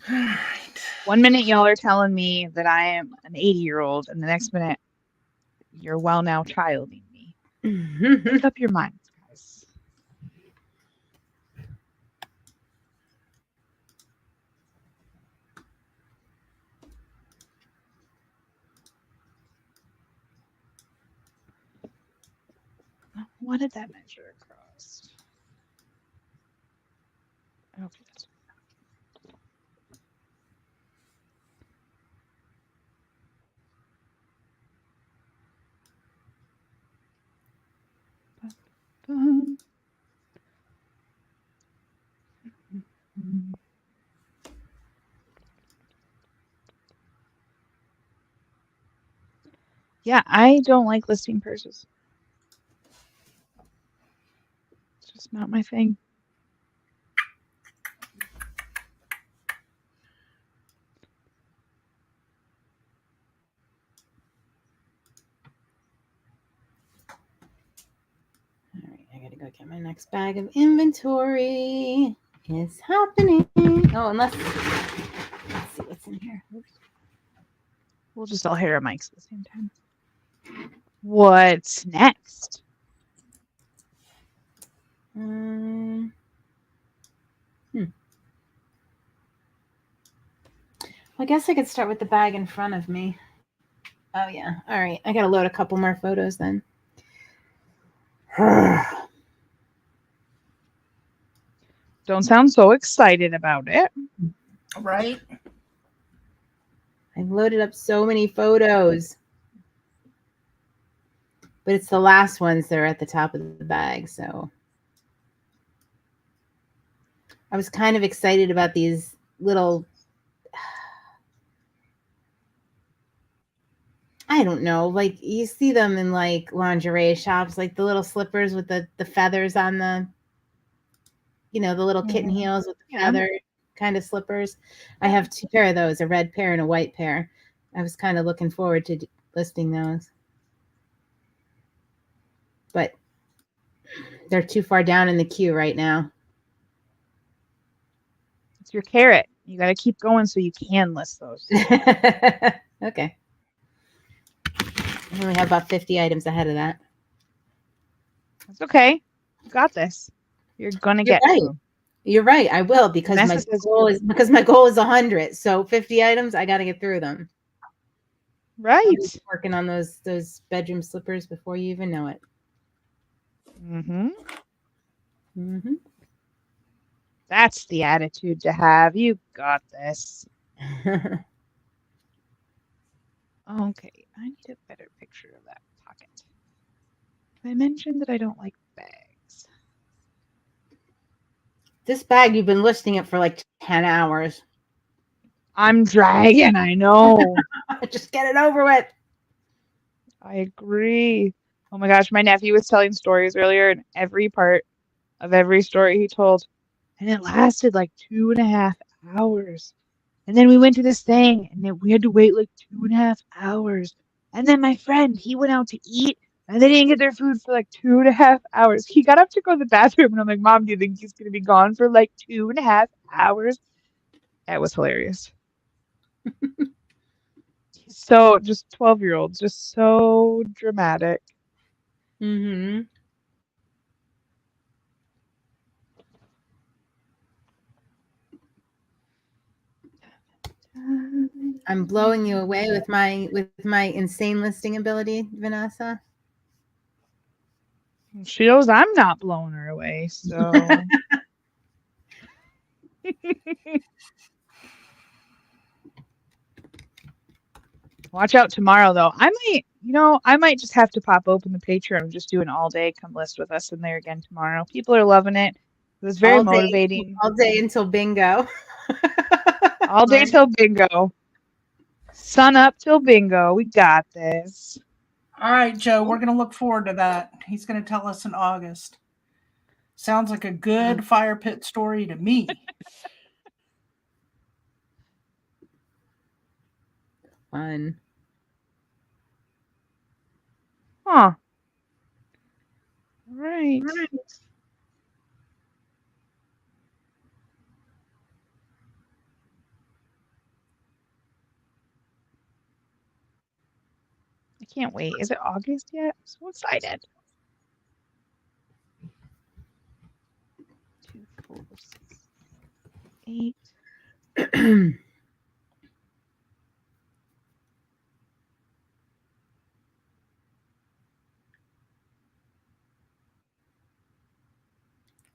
All right. 1 minute, y'all are telling me that I am an 80-year-old, and the next minute, you're well now childing me. Make up your minds, guys. What did that measure across? Okay, that's yeah, I don't like listing purses. It's just not my thing. All right, I gotta go get my next bag of inventory. It's happening. Oh, let's see what's in here. Oops. We'll just all hit our mics at the same time. What's next? I guess I could start with the bag in front of me. Oh, yeah. All right. I got to load a couple more photos then. Don't sound so excited about it. Right? I've loaded up so many photos. But it's the last ones that are at the top of the bag, so. I was kind of excited about these little, I don't know, like you see them in like lingerie shops, like the little slippers with the feathers on the, the little kitten heels with the feather kind of slippers. I have 2 pair of those, a red pair and a white pair. I was kind of looking forward to listing those. But they're too far down in the queue right now. It's your carrot. You got to keep going so you can list those. Okay. I only have about 50 items ahead of that. That's okay. You got this. You're going to get right. to them. You're right. I will because my goal is 100. So 50 items, I got to get through them. Right. I'm working on those bedroom slippers before you even know it. Mm-hmm. Mm-hmm. That's the attitude to have. You got this. Okay. I need a better picture of that pocket. I mentioned that I don't like bags. This bag, you've been listing it for like 10 hours. I'm dragging, I know. Just get it over with. I agree. Oh my gosh, my nephew was telling stories earlier, and every part of every story he told, and it lasted like 2.5 hours. And then we went to this thing, and then we had to wait like 2.5 hours. And then my friend, he went out to eat, and they didn't get their food for like 2.5 hours. He got up to go to the bathroom, and I'm like, Mom, do you think he's going to be gone for like 2.5 hours? That was hilarious. So just 12-year-olds, just so dramatic. Mm-hmm. I'm blowing you away with my insane listing ability, Vanessa. She knows I'm not blowing her away, so. Watch out tomorrow, though. I might just have to pop open the Patreon and just do an all-day come list with us in there again tomorrow. People are loving it. It was very motivating. All day until bingo. All day till bingo. Sun up till bingo. We got this. All right, Joe, we're going to look forward to that. He's going to tell us in August. Sounds like a good fire pit story to me. Fun. Huh. Right. I can't wait. Is it August yet? I'm so excited. 2, 4, 6, 8.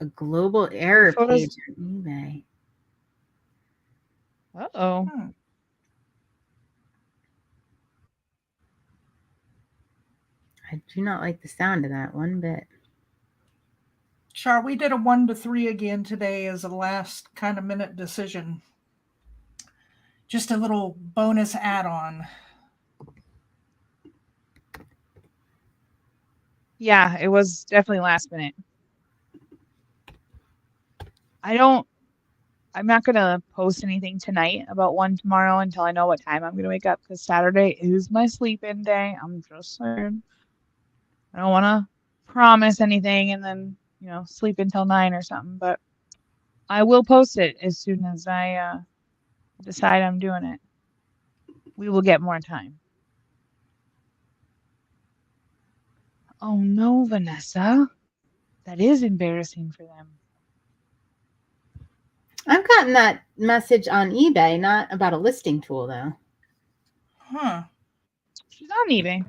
A global error page on eBay. Uh-oh. I do not like the sound of that one bit. Char, we did a 1 to 3 again today as a last kind of minute decision. Just a little bonus add-on. Yeah, it was definitely last minute. I'm not going to post anything tonight about one tomorrow until I know what time I'm going to wake up, because Saturday is my sleep-in day. I'm just saying. I don't want to promise anything and then, sleep until 9 or something, but I will post it as soon as I decide I'm doing it. We will get more time. Oh no, Vanessa. That is embarrassing for them. I've gotten that message on eBay, not about a listing tool, though. Huh. She's on eBay.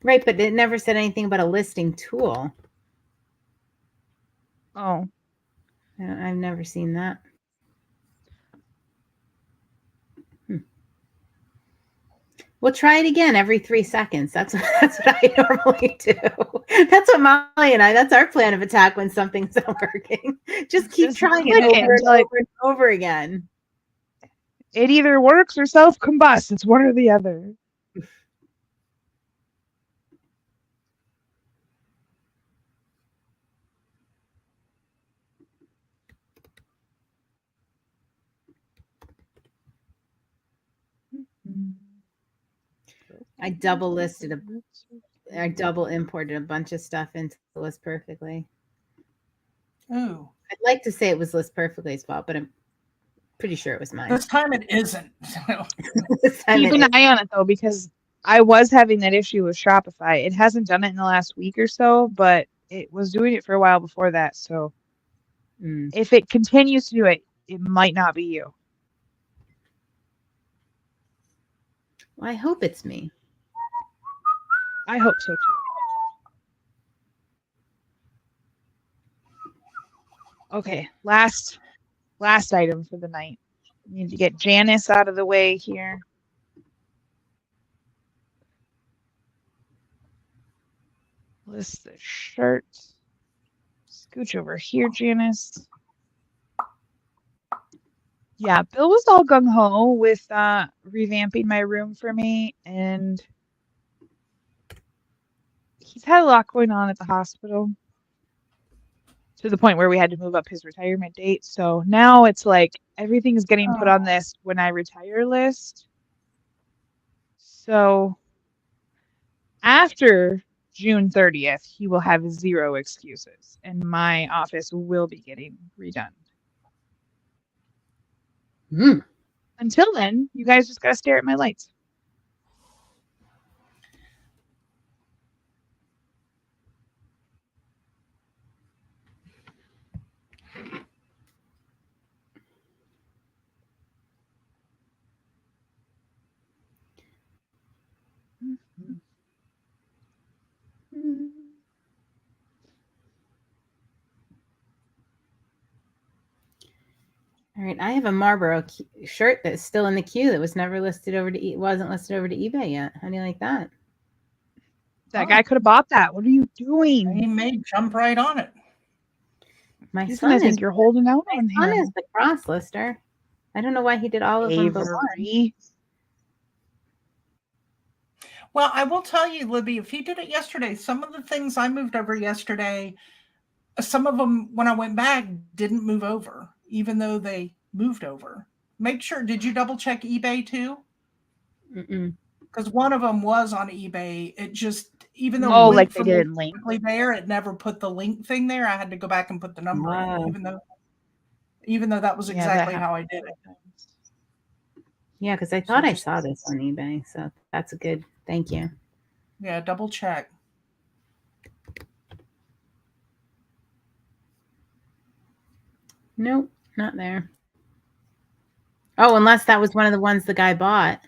Right, but it never said anything about a listing tool. Oh. I've never seen that. We'll try it again every 3 seconds. That's what I normally do. That's what Molly and I, that's our plan of attack when something's not working. Just keep trying it click over and until over and over again. it either works or self-combusts. It's one or the other. I double imported a bunch of stuff into the List Perfectly. Ooh. I'd like to say it was List Perfectly's fault, but I'm pretty sure it was mine. This time it isn't. This time Keep it an is. eye on it though, because I was having that issue with Shopify. It hasn't done it in the last week or so, but it was doing it for a while before that. So if it continues to do it, it might not be you. Well, I hope it's me. I hope so too. Okay, last item for the night. Need to get Janice out of the way here. List the shirt. Scooch over here, Janice. Yeah, Bill was all gung-ho with revamping my room for me, and he's had a lot going on at the hospital to the point where we had to move up his retirement date. So now it's like everything is getting put on this when I retire list. So after June 30th, he will have 0 excuses, and my office will be getting redone. Until then, you guys just gotta stare at my lights. All right, I have a Marlboro shirt that's still in the queue that was never listed over to wasn't listed over to eBay yet. How do you like that? That guy could have bought that. What are you doing? He may jump right on it. My He's son gonna is think you're holding out on my son him. is the cross lister. I don't know why he did all of them but one. Avery. Well, I will tell you, Libby, if he did it yesterday, some of the things I moved over yesterday, some of them, when I went back, didn't move over, even though they moved over. Make sure, did you double check eBay too? Because one of them was on eBay. It just, even though like they didn't link there, it never put the link thing there. I had to go back and put the number in, even though that was exactly how I did it. Yeah, because I thought I saw this on eBay, so that's a good. Thank you. Yeah, double check. Nope, not there. Oh, unless that was one of the ones the guy bought.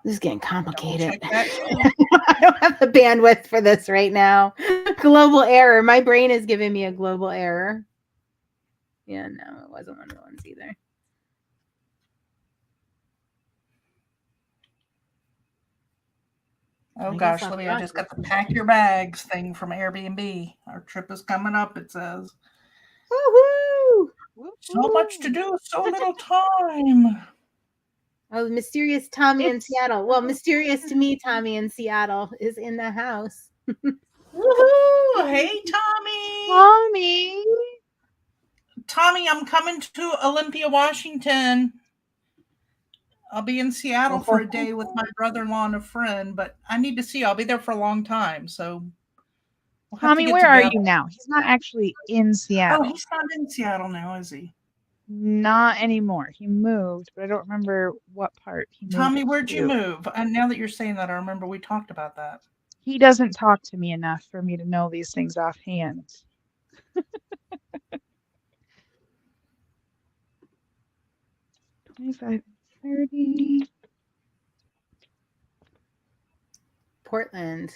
This is getting complicated. I don't have the bandwidth for this right now. Global error. My brain is giving me a global error. Yeah, no, it wasn't one of the ones either. Oh gosh, Libby, I just got the pack your bags thing from Airbnb. Our trip is coming up, it says. Woohoo! So much to do, so little time. Oh, mysterious Tommy in Seattle. Well, mysterious to me, Tommy in Seattle is in the house. Woohoo! Hey, Tommy. Tommy, I'm coming to Olympia, Washington. I'll be in Seattle for a day with my brother-in-law and a friend, but I need to see you. I'll be there for a long time, so we'll have Tommy, to get where together. are you now? He's not actually in Seattle. Oh, he's not in Seattle now, is he? Not anymore. He moved, but I don't remember what part he moved. Tommy, where'd you move? And now that you're saying that, I remember we talked about that. He doesn't talk to me enough for me to know these things offhand. 25, 30. Portland.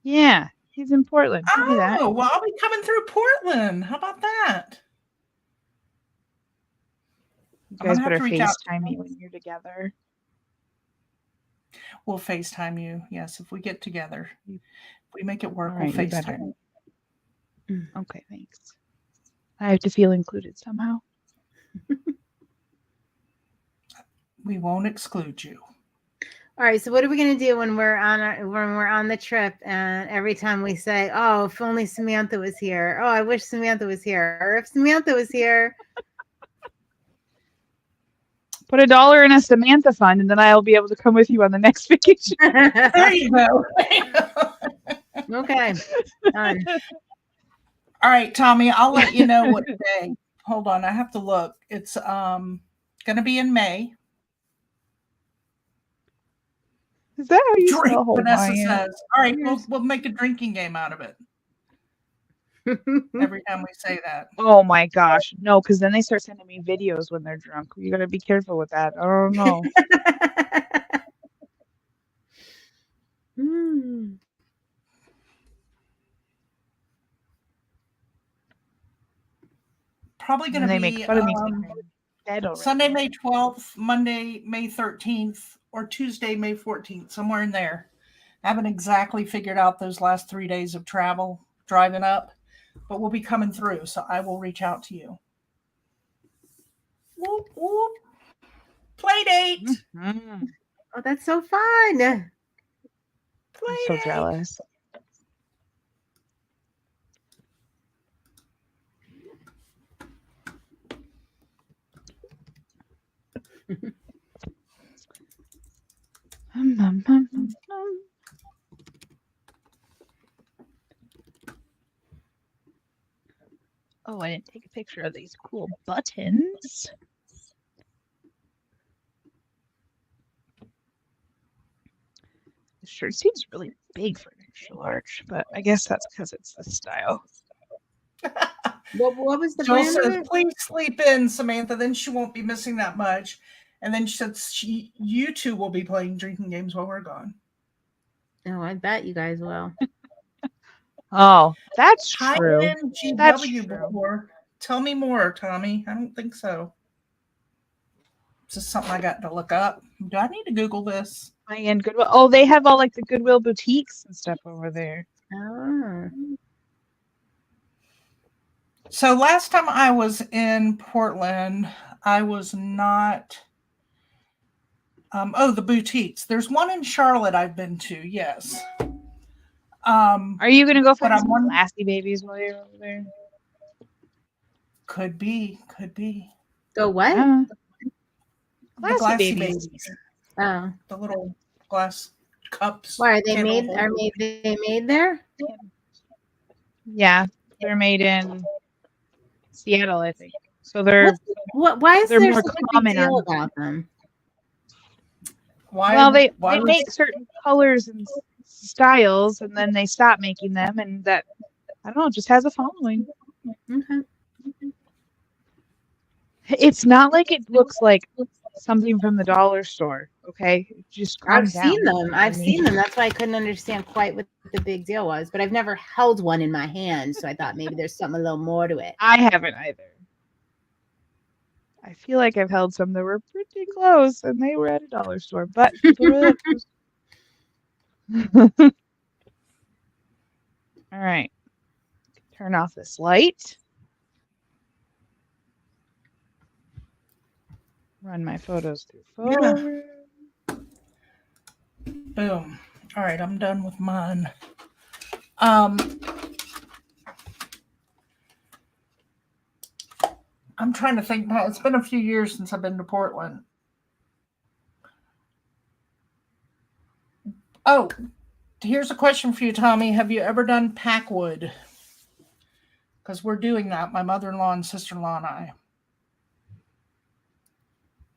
Yeah, he's in Portland. Oh, well, I'll be coming through Portland. How about that? You I'm guys gonna have better to reach out to FaceTime me them. when you're together. We'll FaceTime you. Yes, if we get together. If we make it work, All right, we'll you better. FaceTime you. Okay, thanks. I have to feel included somehow. We won't exclude you. All right, so what are we gonna do when we're on the trip? And every time we say, "Oh, if only Samantha was here," "Oh, I wish Samantha was here," or "If Samantha was here." Put $1 in a Samantha fund, and then I'll be able to come with you on the next vacation. There you go. Okay, done. All right, Tommy, I'll let you know what day. Hold on, I have to look. It's gonna be in May. Is that how you Drink, spell Vanessa Hawaiian? says. All right, we'll make a drinking game out of it every time we say that. Oh my gosh, no! Because then they start sending me videos when they're drunk. You gotta be careful with that. I don't know. Probably And gonna they be make fun of me. Dead already. Sunday, May 12th, Monday, May 13th, or Tuesday, May 14th, somewhere in there. I haven't exactly figured out those last 3 days of travel driving up, but we'll be coming through, so I will reach out to you. Whoop, whoop. Play date. Mm-hmm. Oh, that's so fun. I'm so jealous. Oh, I didn't take a picture of these cool buttons. The shirt seems really big for an extra large, but I guess that's because it's the style. What was the Jill brand of says, it? please sleep in, Samantha. Then she won't be missing that much. And then she said, you two will be playing drinking games while we're gone. Oh, I bet you guys will. Oh, that's Hi, true. NGW That's true. before. Tell me more, Tommy. I don't think so. Is this something I got to look up? Do I need to Google this? High-end Goodwill. Oh, they have all like the Goodwill boutiques and stuff over there. Oh. So last time I was in Portland, I was not. The boutiques. There's one in Charlotte I've been to. Yes. Are you gonna go but find some I'm classy babies while you're over there? Could be. Go what? Yeah. The glassy babies. Oh. The little glass cups. Why are they candle made? holders. They made there? Yeah, they're made in Seattle, I think. So they're Why is they're there more such a big common deal on. about them? Why? Well, they why was- make certain colors and styles, and then they stop making them, and that I don't know, just has a following. Okay. It's not like it looks like something from the dollar store. Okay, just calm I've down. seen them. I've seen them. That's why I couldn't understand quite what the big deal was. But I've never held one in my hand, so I thought maybe there's something a little more to it. I haven't either. I feel like I've held some that were pretty close, and they were at a dollar store, but people were that close. All right, turn off this light. Run my photos through photo room. Boom. All right, I'm done with mine. I'm trying to think. It's been a few years since I've been to Portland. Oh, here's a question for you, Tommy. Have you ever done Packwood? Because we're doing that. My mother-in-law and sister-in-law and I.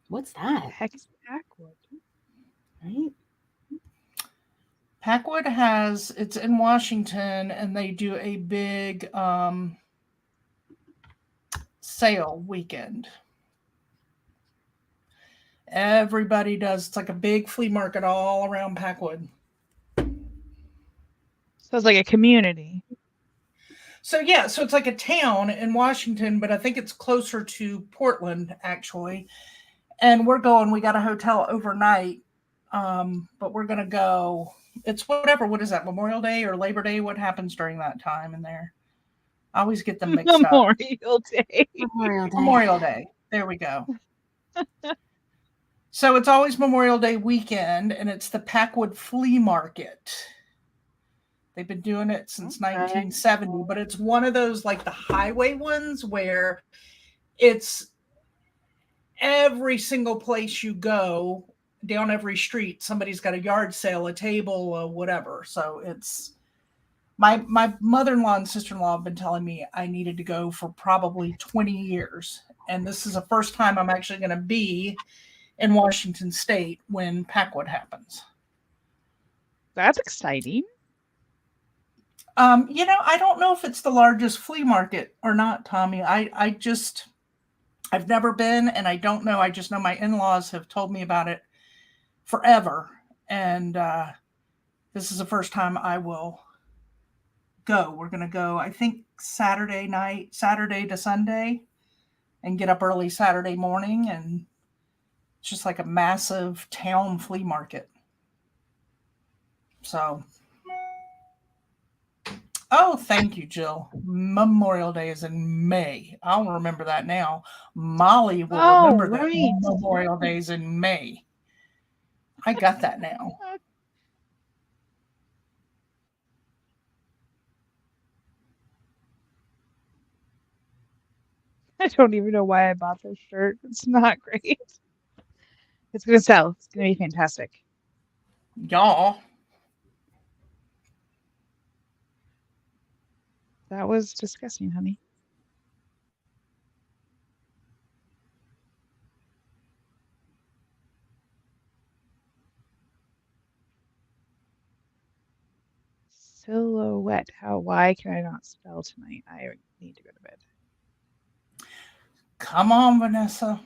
What's that? Heck is Packwood? Right? Packwood it's in Washington, and they do a big sale weekend. Everybody does. It's like a big flea market all around Packwood. So it's like a community. So yeah, so it's like a town in Washington, but I think it's closer to Portland actually. And we got a hotel overnight. But we're gonna go. It's whatever. What is that? Memorial Day or Labor Day? What happens during that time in there? I always get them mixed up. Memorial Day. Memorial Day. There we go. So it's always Memorial Day weekend, and it's the Packwood Flea Market. They've been doing it since 1970, but it's one of those like the highway ones where it's every single place you go, down every street, somebody's got a yard sale, a table, whatever. So it's my mother-in-law and sister-in-law have been telling me I needed to go for probably 20 years. And this is the first time I'm actually going to be in Washington State when Packwood happens. That's exciting. I don't know if it's the largest flea market or not, Tommy. I've never been, and I don't know. I just know my in-laws have told me about it forever. And this is the first time I will go. We're going to go, I think, Saturday to Sunday, and get up early Saturday morning. And it's just like a massive town flea market. So, oh, thank you, Jill. Memorial Day is in May. I'll remember that now. Molly will remember that Memorial Day is in May. I got that now. I don't even know why I bought this shirt. It's not great. It's going to sell. It's going to be fantastic. Y'all. That was disgusting, honey. Silhouette. Why can I not spell tonight? I need to go to bed. Come on, Vanessa.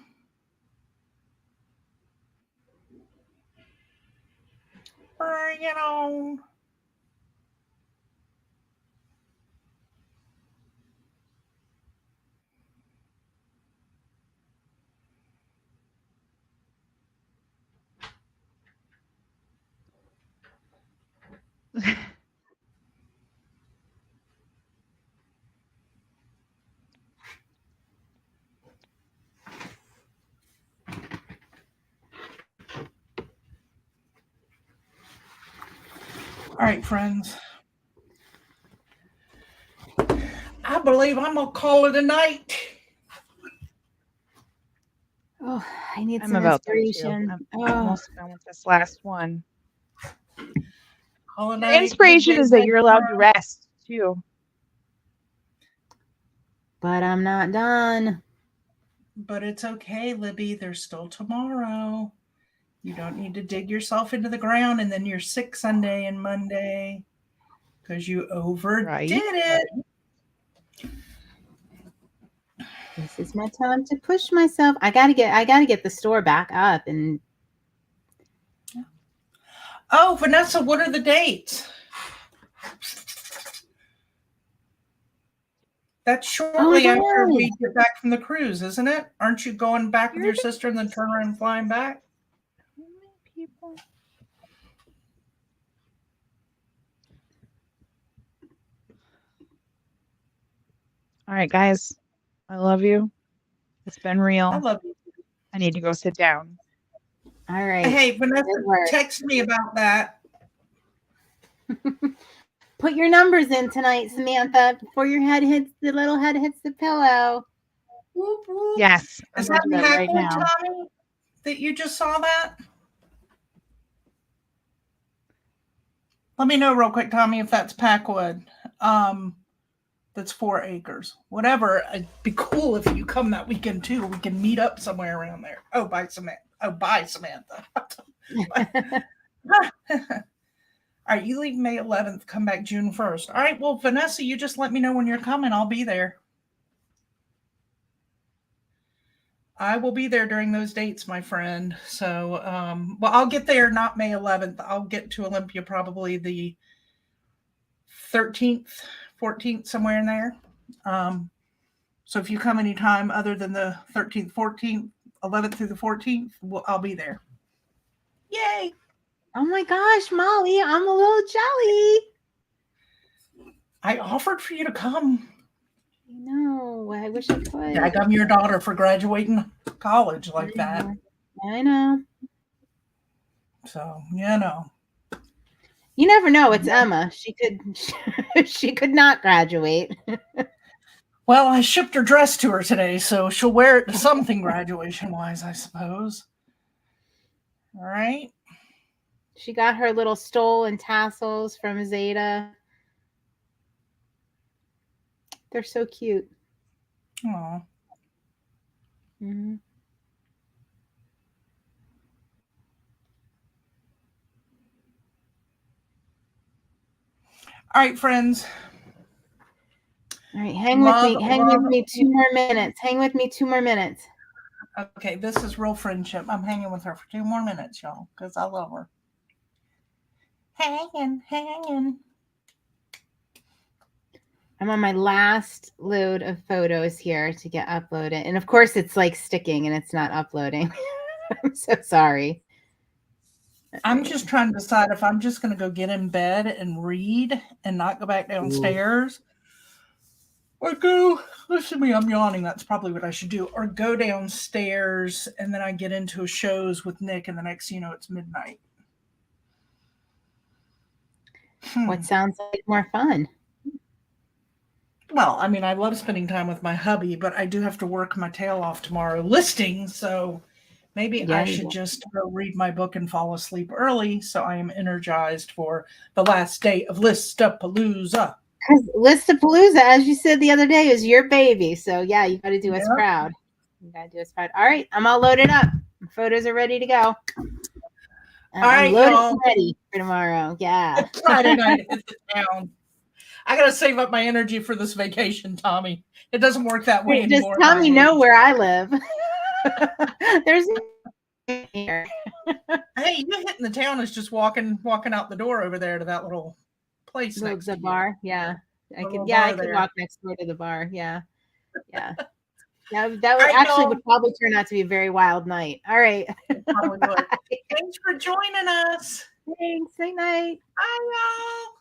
Bring it on. All right, friends. I believe I'm going to call it a night. Oh, I need I'm some about inspiration. I'm almost done with this last one. Call it The inspiration is that you're allowed to rest, too. But I'm not done. But it's okay, Libby. There's still tomorrow. You don't need to dig yourself into the ground and then you're sick Sunday and Monday because you overdid it. This is my time to push myself. I gotta get the store back up. And oh, Vanessa, what are the dates? That's shortly after we get back from the cruise, isn't it? Aren't you going back with your sister and then turn around and flying back? People. All right, guys. I love you. It's been real. I love you. I need to go sit down. All right. Hey, Vanessa, text me about that. Put your numbers in tonight, Samantha, before your the little head hits the pillow. Whoop, whoop. Yes. Is that right now, Tommy, that you just saw that? Let me know real quick, Tommy, if that's Packwood. That's 4 acres. Whatever. It'd be cool if you come that weekend too. We can meet up somewhere around there. Oh, bye, Samantha. All right, you leave May 11th, come back June 1st. All right, well, Vanessa, you just let me know when you're coming. I'll be there. I will be there during those dates, my friend. So, well, I'll get there not May 11th. I'll get to Olympia probably the 13th, 14th, somewhere in there. So if you come anytime other than the 13th, 14th, 11th through the 14th, I'll be there. Yay! Oh my gosh, Molly, I'm a little jelly. I offered for you to come. No, I wish I could. I'm your daughter for graduating college like that. I know. So, you know. You never know. It's Emma. She could not graduate. Well, I shipped her dress to her today, so she'll wear it to something graduation-wise, I suppose. All right. She got her little stole and tassels from Zeta. They're so cute. Aw. Mm-hmm. All right, friends. All right, hang with me 2 more minutes. Hang with me 2 more minutes. Okay, this is real friendship. I'm hanging with her for 2 more minutes, y'all, because I love her. Hanging. I'm on my last load of photos here to get uploaded. And of course, it's like sticking and it's not uploading. I'm so sorry. I'm just trying to decide if I'm just going to go get in bed and read and not go back downstairs. Or go, listen to me, I'm yawning. That's probably what I should do. Or go downstairs and then I get into shows with Nick and the next, it's midnight. What sounds like more fun? Well, I mean, I love spending time with my hubby, but I do have to work my tail off tomorrow listing. So maybe I should just go read my book and fall asleep early so I am energized for the last day of Listapalooza. Because Listapalooza, as you said the other day, is your baby. So yeah, you got to do us proud. You got to do us proud. All right, I'm all loaded up. My photos are ready to go. All right, I'm loaded ready for tomorrow. Yeah. It's Friday night. It's down. I got to save up my energy for this vacation, Tommy. It doesn't work that way anymore. Does Tommy know where I live? There's here. Hey, you hitting the town is just walking out the door over there to that little place next to the bar. Yeah. I could walk next door to the bar. Yeah. Yeah. That would probably turn out to be a very wild night. All right. Probably would. Thanks for joining us. Thanks. Night night. Bye, y'all.